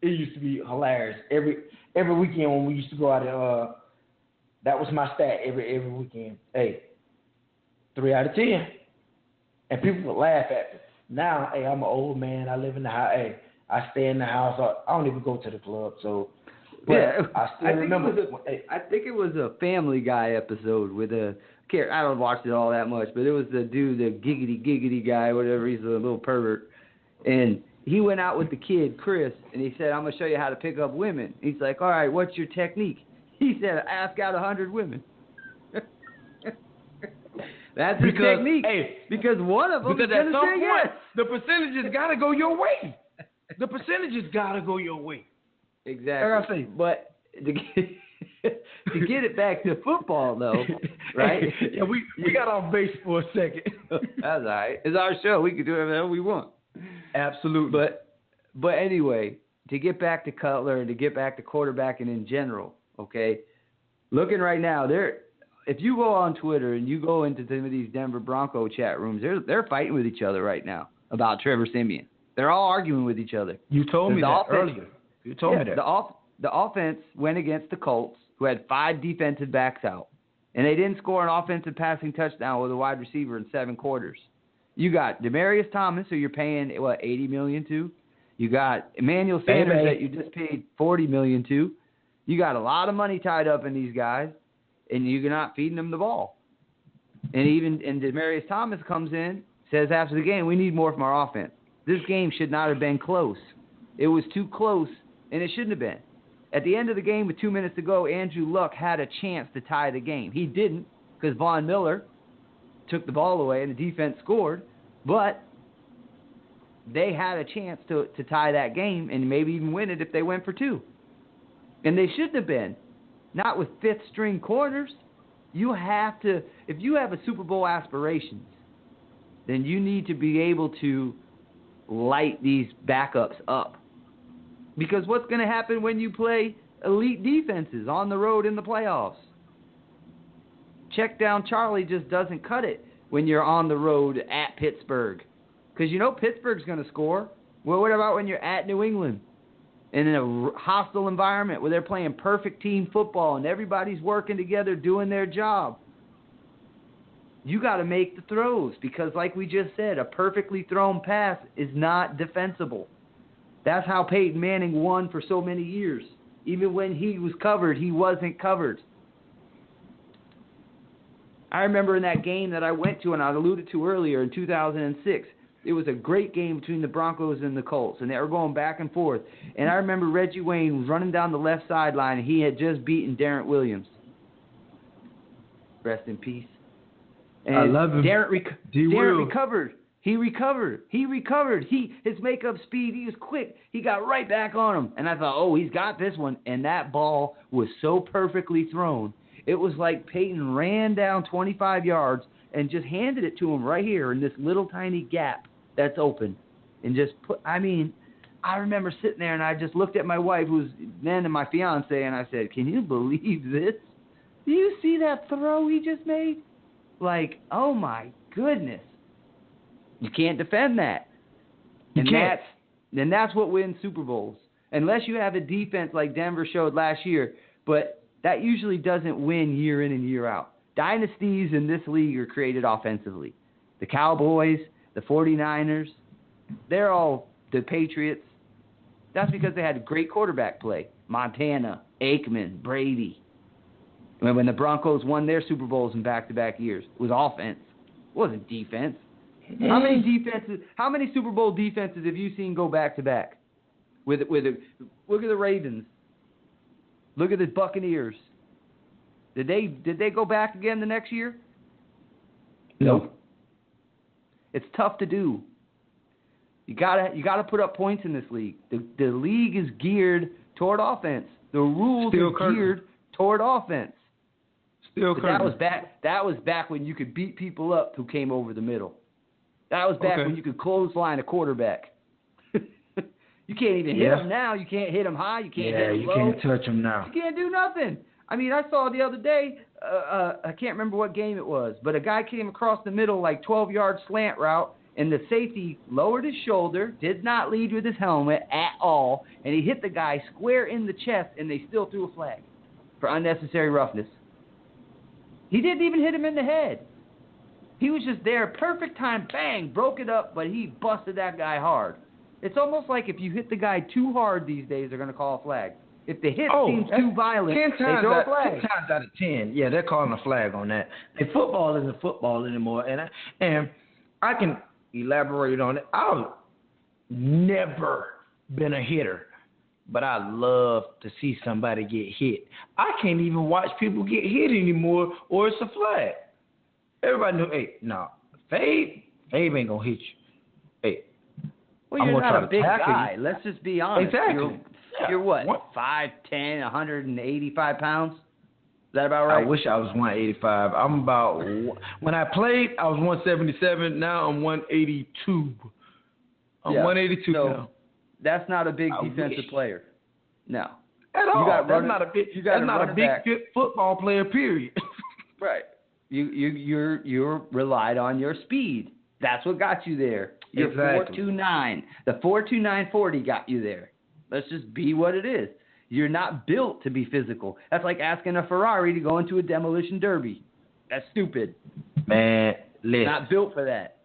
It used to be hilarious. Every weekend when we used to go out and that was my stat every weekend. Hey, 3 out of 10, and people would laugh at me. Now, hey, I'm an old man. I live in the house. Hey, I stay in the house. I don't even go to the club. So, but yeah, I still remember. I think it was a Family Guy episode with a. I don't watch it all that much, but it was the dude, the giggity guy, whatever. He's a little pervert, and he went out with the kid Chris, and he said, "I'm gonna show you how to pick up women." He's like, "All right, what's your technique?" He said, "Ask out 100 women." That's the technique. Hey, because one of them is going to say yes. The percentages got to go your way. The percentages got to go your way. Exactly. But to get it back to football, though, right? Yeah, we got off base for a second. That's all right. It's our show. We can do whatever we want. Absolutely. But anyway, to get back to Cutler and to get back to quarterbacking in general, okay, looking right now, if you go on Twitter and you go into some of these Denver Bronco chat rooms, they're fighting with each other right now about Trevor Siemian. They're all arguing with each other. You told me that earlier. You told me that. The offense went against the Colts, who had 5 defensive backs out, and they didn't score an offensive passing touchdown with a wide receiver in 7 quarters. You got Demaryius Thomas, who you're paying $80 million to. You got Emmanuel Sanders that you just paid $40 million to. You got a lot of money tied up in these guys, and you're not feeding them the ball. And Demaryius Thomas comes in, says after the game, we need more from our offense. This game should not have been close. It was too close, and it shouldn't have been. At the end of the game with 2 minutes to go, Andrew Luck had a chance to tie the game. He didn't because Von Miller took the ball away and the defense scored, but they had a chance to tie that game and maybe even win it if they went for two. And they shouldn't have been. Not with fifth-string corners. You have to, if you have a Super Bowl aspirations, then you need to be able to light these backups up. Because what's going to happen when you play elite defenses on the road in the playoffs? Check down Charlie just doesn't cut it when you're on the road at Pittsburgh. Because you know Pittsburgh's going to score. Well, what about when you're at New England? And in a hostile environment where they're playing perfect team football and everybody's working together doing their job. You got to make the throws because, like we just said, a perfectly thrown pass is not defensible. That's how Peyton Manning won for so many years. Even when he was covered, he wasn't covered. I remember in that game that I went to and I alluded to earlier in 2006, it was a great game between the Broncos and the Colts, and they were going back and forth. And I remember Reggie Wayne was running down the left sideline, and he had just beaten Darrent Williams. Rest in peace. And I love him. Darrent recovered. He recovered. His makeup speed, he was quick. He got right back on him. And I thought, oh, he's got this one. And that ball was so perfectly thrown. It was like Peyton ran down 25 yards and just handed it to him right here in this little tiny gap that's open. And just I remember sitting there and I just looked at my wife, who was then my fiance, and I said, can you believe this? Do you see that throw he just made? Like, oh my goodness. You can't defend that. And that's what wins Super Bowls. Unless you have a defense like Denver showed last year, but that usually doesn't win year in and year out. Dynasties in this league are created offensively. The Cowboys, the 49ers, they're all the Patriots. That's because they had great quarterback play. Montana, Aikman, Brady. When the Broncos won their Super Bowls in back-to-back years, it was offense. It wasn't defense. How many Super Bowl defenses have you seen go back-to-back? Look at the Ravens. Look at the Buccaneers. Did they go back again the next year? No. It's tough to do. You gotta put up points in this league. The league is geared toward offense. The rules are geared toward offense. But that was back when you could beat people up who came over the middle. That was back when you could clothesline a quarterback. You can't even hit him now. You can't hit him high. You can't hit him low. You can't touch him now. You can't do nothing. I mean, I saw the other day, I can't remember what game it was, but a guy came across the middle, like 12-yard slant route, and the safety lowered his shoulder, did not lead with his helmet at all, and he hit the guy square in the chest, and they still threw a flag for unnecessary roughness. He didn't even hit him in the head. He was just there, perfect time, bang, broke it up, but he busted that guy hard. It's almost like if you hit the guy too hard these days, they're going to call a flag. If the hit seems too violent, they throw a flag. 10 times out of 10, yeah, they're calling a flag on that. And football isn't football anymore. And I can elaborate on it. I've never been a hitter, but I love to see somebody get hit. I can't even watch people get hit anymore, or it's a flag. Everybody knows, hey, no, Fabe ain't going to hit you. Hey, well, you're not a big guy. Let's just be honest. Exactly. You're what, 5'10", 185 pounds? Is that about right? I wish I was 185. I'm about, when I played, I was 177. Now I'm 182. I'm 182 now. That's not a big defensive player. No. At all. That's not a big fit football player, period. Right. You're relied on your speed. That's what got you there. You're exactly. 4.29. The 4.29 40 got you there. Let's just be what it is. You're not built to be physical. That's like asking a Ferrari to go into a demolition derby. That's stupid. Man, listen. Not built for that.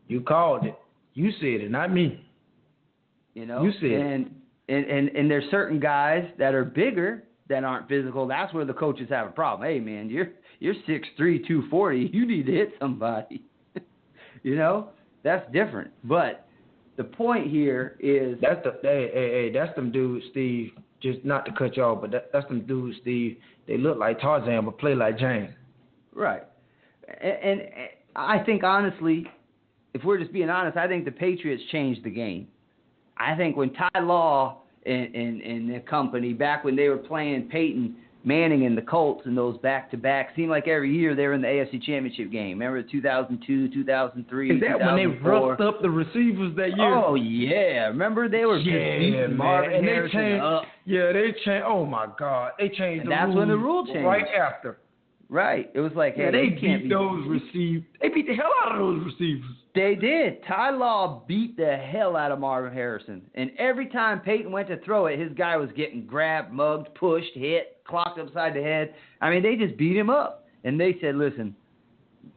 You called it. You said it, not me. You know, You see and there's certain guys that are bigger that aren't physical. That's where the coaches have a problem. Hey, man, you're 6'3", 240. You need to hit somebody. You know, that's different. But the point here is that's them dudes, Steve. Just not to cut you off, but that's them dudes, Steve. They look like Tarzan but play like Jane. Right. And I think, honestly, if we're just being honest, I think the Patriots changed the game. I think when Ty Law and the company, back when they were playing Peyton Manning and the Colts and those back-to-back, seemed like every year they were in the AFC Championship game. Remember 2002, 2003, Is that 2004? when they roughed up the receivers that year? Oh, yeah. Remember they were just beating Marvin Harrison up. Yeah, they changed. Oh, my God. They changed And the rules. that's when the rule changed. Right after. Right. It was like, hey, they can't beat those receivers. They beat the hell out of those receivers. They did. Ty Law beat the hell out of Marvin Harrison. And every time Peyton went to throw it, his guy was getting grabbed, mugged, pushed, hit, clocked upside the head. I mean, they just beat him up. And they said, listen,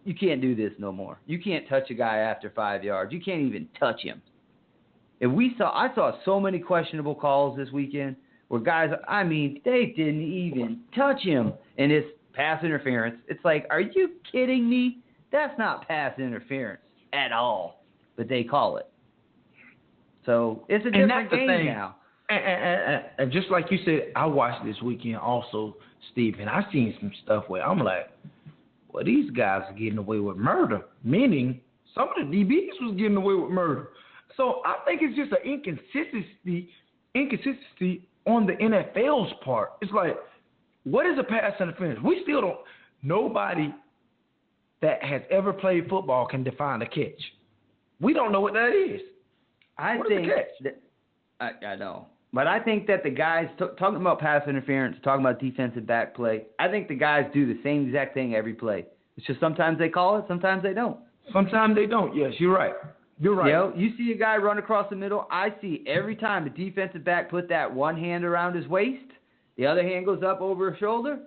you can't do this no more. You can't touch a guy after 5 yards. You can't even touch him. And I saw so many questionable calls this weekend where guys, I mean, they didn't even touch him. And it's pass interference. It's like, are you kidding me? That's not pass interference at all. But they call it. So it's a different game now. And just like you said, I watched this weekend also, Steve, and I seen some stuff where I'm like, well, these guys are getting away with murder. Meaning some of the DBs was getting away with murder. So I think it's just an inconsistency on the NFL's part. It's like, what is a pass interference? We still don't. Nobody that has ever played football can define a catch. We don't know what that is. I know. But I think that the guys, talking about pass interference, talking about defensive back play, I think the guys do the same exact thing every play. It's just sometimes they call it, sometimes they don't. Sometimes they don't. Yes, you're right. You're right. You know, you see a guy run across the middle. I see every time the defensive back put that one hand around his waist, the other hand goes up over his shoulder.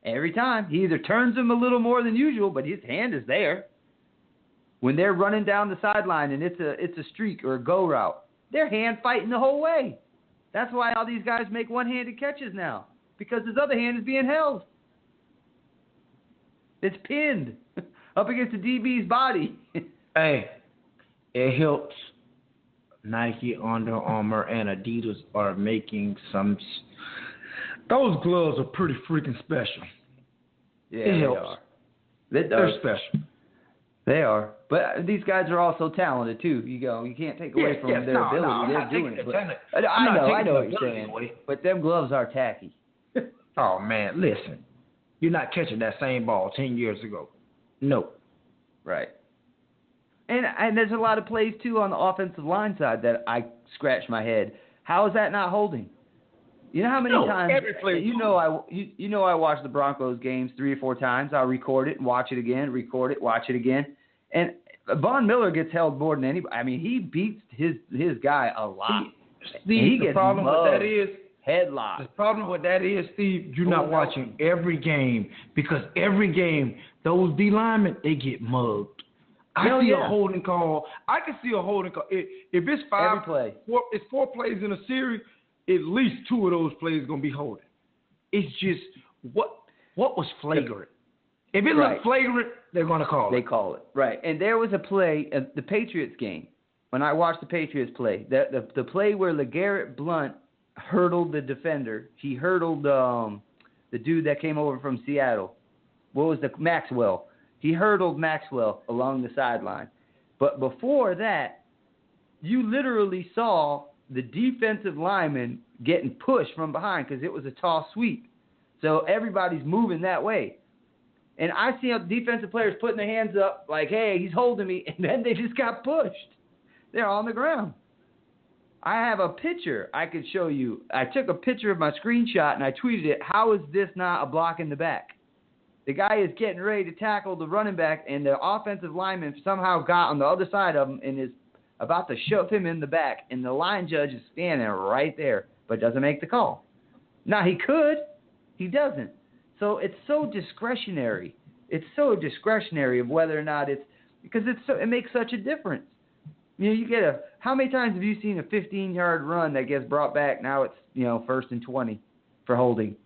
Every time. He either turns him a little more than usual, but his hand is there. When they're running down the sideline and it's a streak or a go route, they're hand fighting the whole way. That's why all these guys make one-handed catches now, because his other hand is being held. It's pinned up against the DB's body. Hey, it helps. Nike, Under Armour, and Adidas are making some. Those gloves are pretty freaking special. Yeah, it helps. They're special. They are. But these guys are also talented, too. You can't take away from their ability. They're doing it. I know what you're saying. But them gloves are tacky. Oh, man, listen. You're not catching that same ball 10 years ago. No. Right. And there's a lot of plays, too, on the offensive line side that I scratch my head. How is that not holding? You know how many times I watch the Broncos games 3 or 4 times. I'll record it and watch it again, record it, watch it again. And Von Miller gets held more than anybody. I mean, he beats his guy a lot. Steve, the problem with that is headlock. The problem with that is, Steve, you're not watching every game, because every game those D linemen, they get mugged. I see a holding call. I can see a holding call. If it's it's 4 plays in a series, at least 2 of those plays are going to be holding. It's just what was flagrant. If it looked flagrant, they're going to call it. They call it. Right. And there was a play, the Patriots game, when I watched the Patriots play, the play where LeGarrette Blount hurdled the defender. He hurdled the dude that came over from Seattle. What was Maxwell. He hurdled Maxwell along the sideline. But before that, you literally saw the defensive lineman getting pushed from behind because it was a toss sweep. So everybody's moving that way. And I see defensive players putting their hands up like, hey, he's holding me, and then they just got pushed. They're on the ground. I have a picture I could show you. I took a picture of my screenshot, and I tweeted it. How is this not a block in the back? The guy is getting ready to tackle the running back, and the offensive lineman somehow got on the other side of him and is about to shove him in the back, and the line judge is standing right there, but doesn't make the call. Now, he could. He doesn't. So it's so discretionary. It's so discretionary of whether or not it's – because it makes such a difference. You get how many times have you seen a 15-yard run that gets brought back? Now it's, 1st and 20 for holding.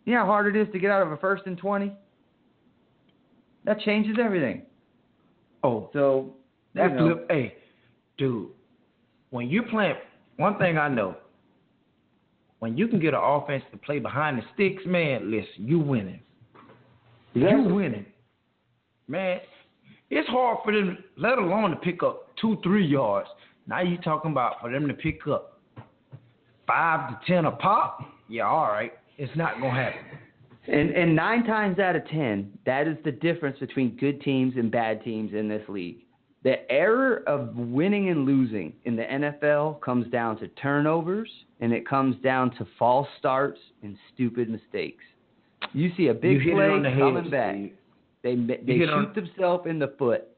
You know how hard it is to get out of a 1st and 20? That changes everything. Oh, so that flip. Hey, dude, when you're playing, one thing I know, when you can get an offense to play behind the sticks, man, listen, you winning. Exactly. You winning. Man, it's hard for them, let alone to pick up 2-3 yards. Now you talking about for them to pick up 5 to 10 a pop? Yeah, all right. It's not going to happen. And 9 times out of 10, that is the difference between good teams and bad teams in this league. The error of winning and losing in the NFL comes down to turnovers, and it comes down to false starts and stupid mistakes. You see a big play coming back. Steve. They shoot themselves in the foot.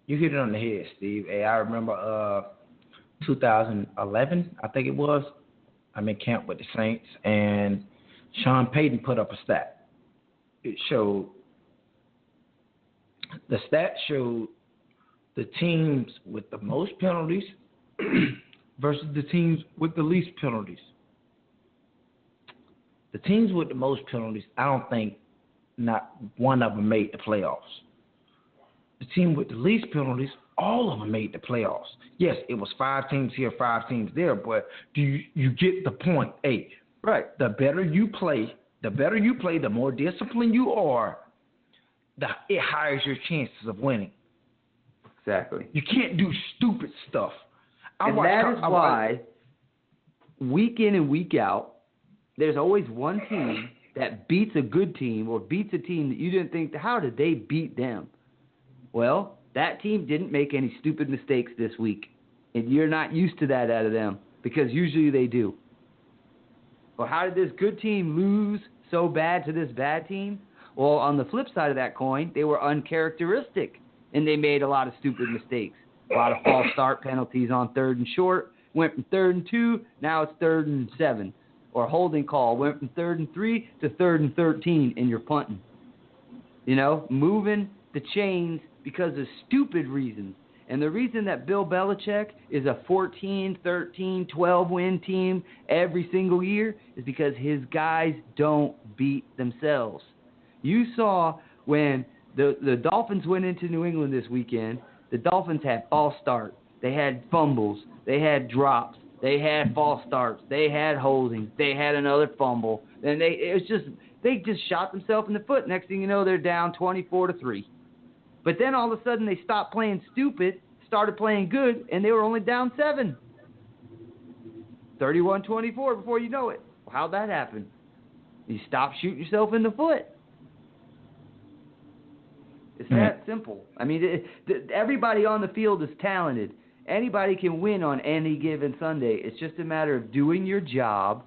You hit it on the head, Steve. Hey, I remember 2011, I think it was. I'm in camp with the Saints, and Sean Payton put up a stat. The stat showed the teams with the most penalties versus the teams with the least penalties. The teams with the most penalties, I don't think not one of them made the playoffs. The team with the least penalties, all of them made the playoffs. Yes, it was 5 teams here, 5 teams there, but do you get the point? Hey, right. The better you play, the more disciplined you are, it higher your chances of winning. Exactly. You can't do stupid stuff. And that is why week in and week out, there's always one team that beats a good team or beats a team that you didn't think, how did they beat them? Well, that team didn't make any stupid mistakes this week. And you're not used to that out of them because usually they do. Well, how did this good team lose so bad to this bad team? Well, on the flip side of that coin, they were uncharacteristic, and they made a lot of stupid mistakes. A lot of false start penalties on 3rd and short. Went from 3rd and 2, now it's 3rd and 7. Or holding call went from 3rd and 3 to 3rd and 13, and you're punting. Moving the chains because of stupid reasons. And the reason that Bill Belichick is a 14, 13, 12-win team every single year is because his guys don't beat themselves. You saw when the Dolphins went into New England this weekend, the Dolphins had false starts. They had fumbles. They had drops. They had false starts. They had holding. They had another fumble. And they just shot themselves in the foot. Next thing you know, they're down 24-3. But then all of a sudden they stopped playing stupid, started playing good, and they were only down 7. 31-24 before you know it. How'd that happen? You stopped shooting yourself in the foot. It's that simple. I mean, everybody on the field is talented. Anybody can win on any given Sunday. It's just a matter of doing your job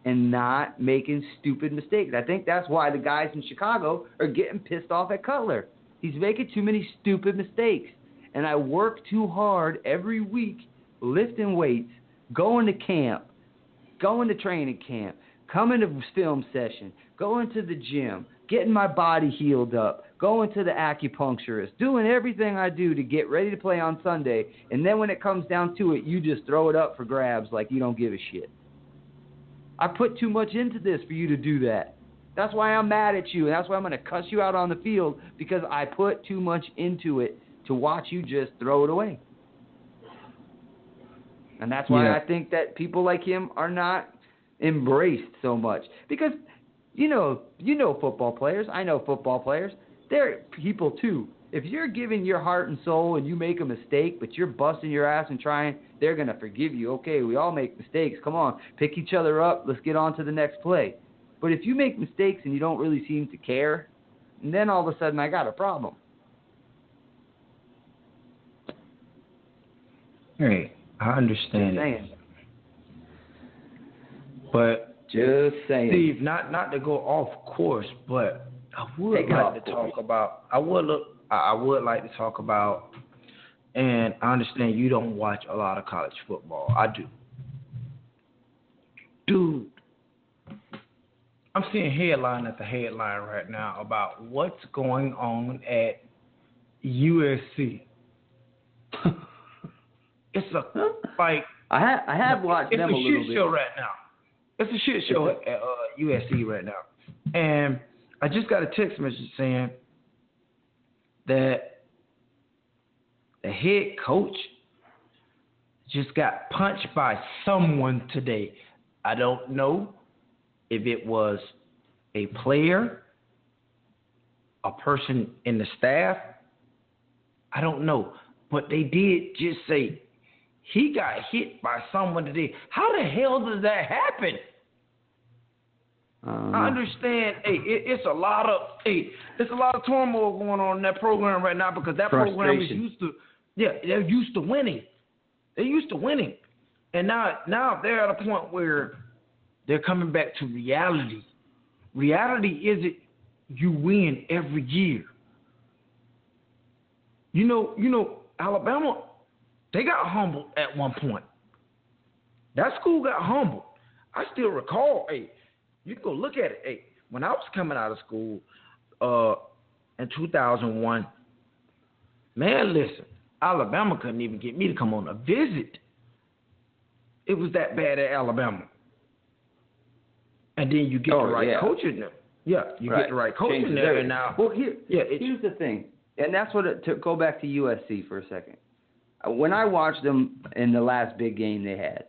and not making stupid mistakes. I think that's why the guys in Chicago are getting pissed off at Cutler. He's making too many stupid mistakes. And I work too hard every week lifting weights, going to camp, going to training camp, coming to film session, going to the gym, getting my body healed up, going to the acupuncturist, doing everything I do to get ready to play on Sunday. And then when it comes down to it, you just throw it up for grabs like you don't give a shit. I put too much into this for you to do that. That's why I'm mad at you, and that's why I'm going to cuss you out on the field, because I put too much into it to watch you just throw it away. And that's why I think that people like him are not embraced so much. Because, you know football players. I know football players. They're people too. If you're giving your heart and soul and you make a mistake, but you're busting your ass and trying, they're going to forgive you. Okay, we all make mistakes. Come on, pick each other up. Let's get on to the next play. But if you make mistakes and you don't really seem to care, then all of a sudden I got a problem. Hey, I understand it. But just saying, Steve, not to go off course, but I would like to talk about. I would like to talk about, and I understand you don't watch a lot of college football. I do. Dude, I'm seeing headline after headline right now about what's going on at USC. It's a like I have watched them a little bit. It's a shit show right now. It's a shit show at USC right now. And I just got a text message saying that the head coach just got punched by someone today. I don't know if it was a player, a person in the staff. I don't know. But they did just say he got hit by someone today. How the hell does that happen? I understand. Hey, it's a lot of turmoil going on in that program right now because that program is used to, they're used to winning. They're used to winning, and now they're at a point where they're coming back to reality. Reality isn't you win every year. You know, Alabama, they got humbled at one point. That school got humbled. I still recall, you can go look at it. When I was coming out of school in 2001, man, listen, Alabama couldn't even get me to come on a visit. It was that bad at Alabama. And then you get the right coach in there. Yeah, you get the right coach in there. And now, here's the thing, and that's what to go back to USC for a second. When I watched them in the last big game they had,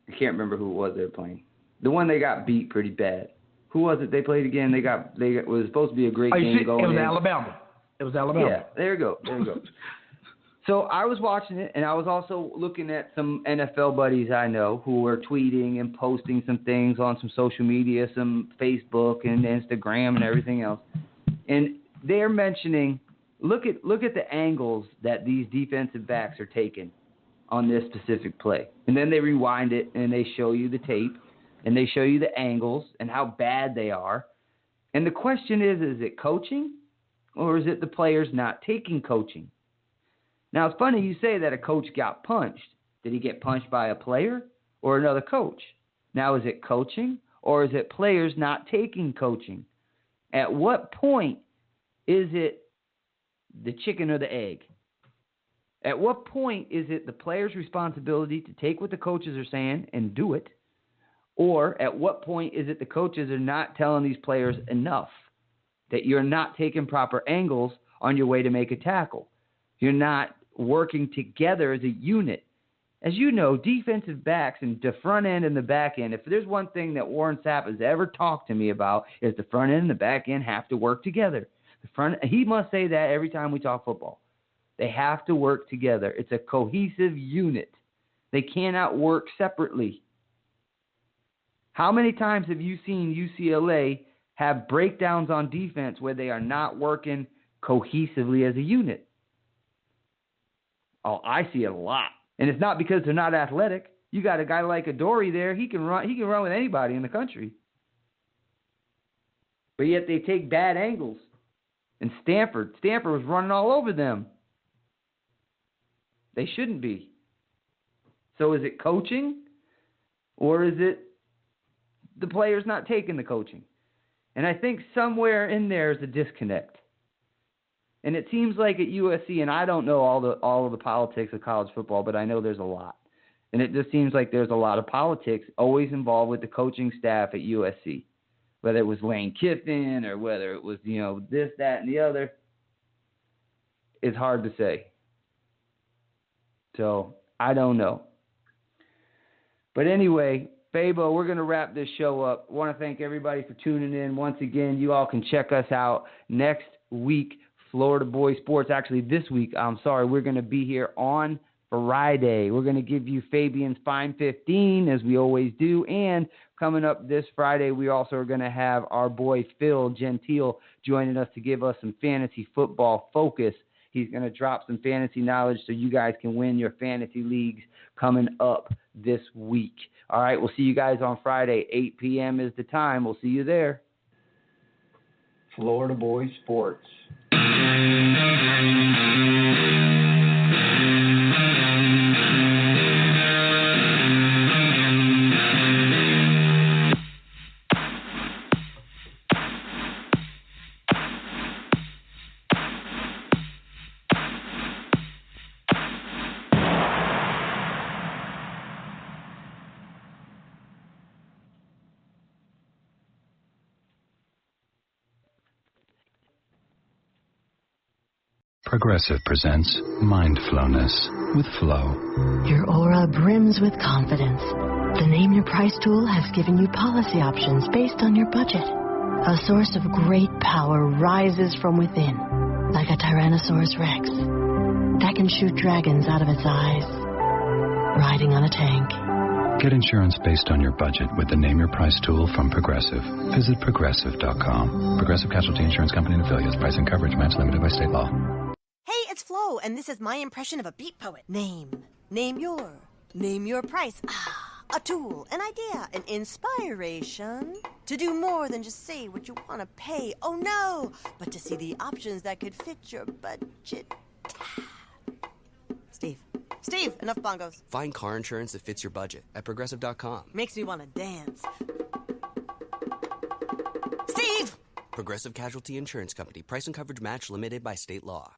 I can't remember who it was they were playing. The one they got beat pretty bad. Who was it they played again? It was supposed to be a great game going in. Alabama. It was Alabama. Yeah, there you go. So I was watching it, and I was also looking at some NFL buddies I know who were tweeting and posting some things on some social media, some Facebook and Instagram and everything else. And they're mentioning, look at the angles that these defensive backs are taking on this specific play. And then they rewind it, and they show you the tape, and they show you the angles and how bad they are. And the question is it coaching, or is it the players not taking coaching? Now, it's funny you say that a coach got punched. Did he get punched by a player or another coach? Now, is it coaching or is it players not taking coaching? At what point is it the chicken or the egg? At what point is it the player's responsibility to take what the coaches are saying and do it? Or at what point is it the coaches are not telling these players enough, that you're not taking proper angles on your way to make a tackle? You're not working together as a unit. As you know, defensive backs and the front end and the back end, if there's one thing that Warren Sapp has ever talked to me about, is the front end and the back end have to work together. He must say that every time we talk football. They have to work together. It's a cohesive unit. They cannot work separately. How many times have you seen UCLA have breakdowns on defense where they are not working cohesively as a unit? Oh, I see it a lot. And it's not because they're not athletic. You got a guy like Adoree there, he can run with anybody in the country. But yet they take bad angles. And Stanford was running all over them. They shouldn't be. So is it coaching, or is it the players not taking the coaching? And I think somewhere in there is a disconnect. And it seems like at USC, and I don't know all of the politics of college football, but I know there's a lot. And it just seems like there's a lot of politics always involved with the coaching staff at USC, whether it was Lane Kiffin or whether it was, this, that, and the other. It's hard to say. So I don't know. But anyway, Fabo, we're going to wrap this show up. I want to thank everybody for tuning in. Once again, you all can check us out next week. Florida Boys Sports. Actually, this week, we're going to be here on Friday. We're going to give you Fabian's Fine 15, as we always do. And coming up this Friday, we also are going to have our boy Phil Gentile joining us to give us some fantasy football focus. He's going to drop some fantasy knowledge so you guys can win your fantasy leagues coming up this week. All right, we'll see you guys on Friday. 8 p.m. is the time. We'll see you there. Florida Boys Sports. Progressive presents Mindfulness with Flo. Your aura brims with confidence. The Name Your Price tool has given you policy options based on your budget. A source of great power rises from within, like a Tyrannosaurus Rex that can shoot dragons out of its eyes, riding on a tank. Get insurance based on your budget with the Name Your Price tool from Progressive. Visit Progressive.com. Progressive Casualty Insurance Company and Affiliates. Price and coverage match limited by state law. Hey, it's Flo, and this is my impression of a beat poet. Name your price. A tool, an idea, an inspiration to do more than just say what you want to pay. Oh no, but to see the options that could fit your budget. Steve, enough bongos. Find car insurance that fits your budget at Progressive.com. Makes me want to dance. Steve! Progressive Casualty Insurance Company. Price and coverage match limited by state law.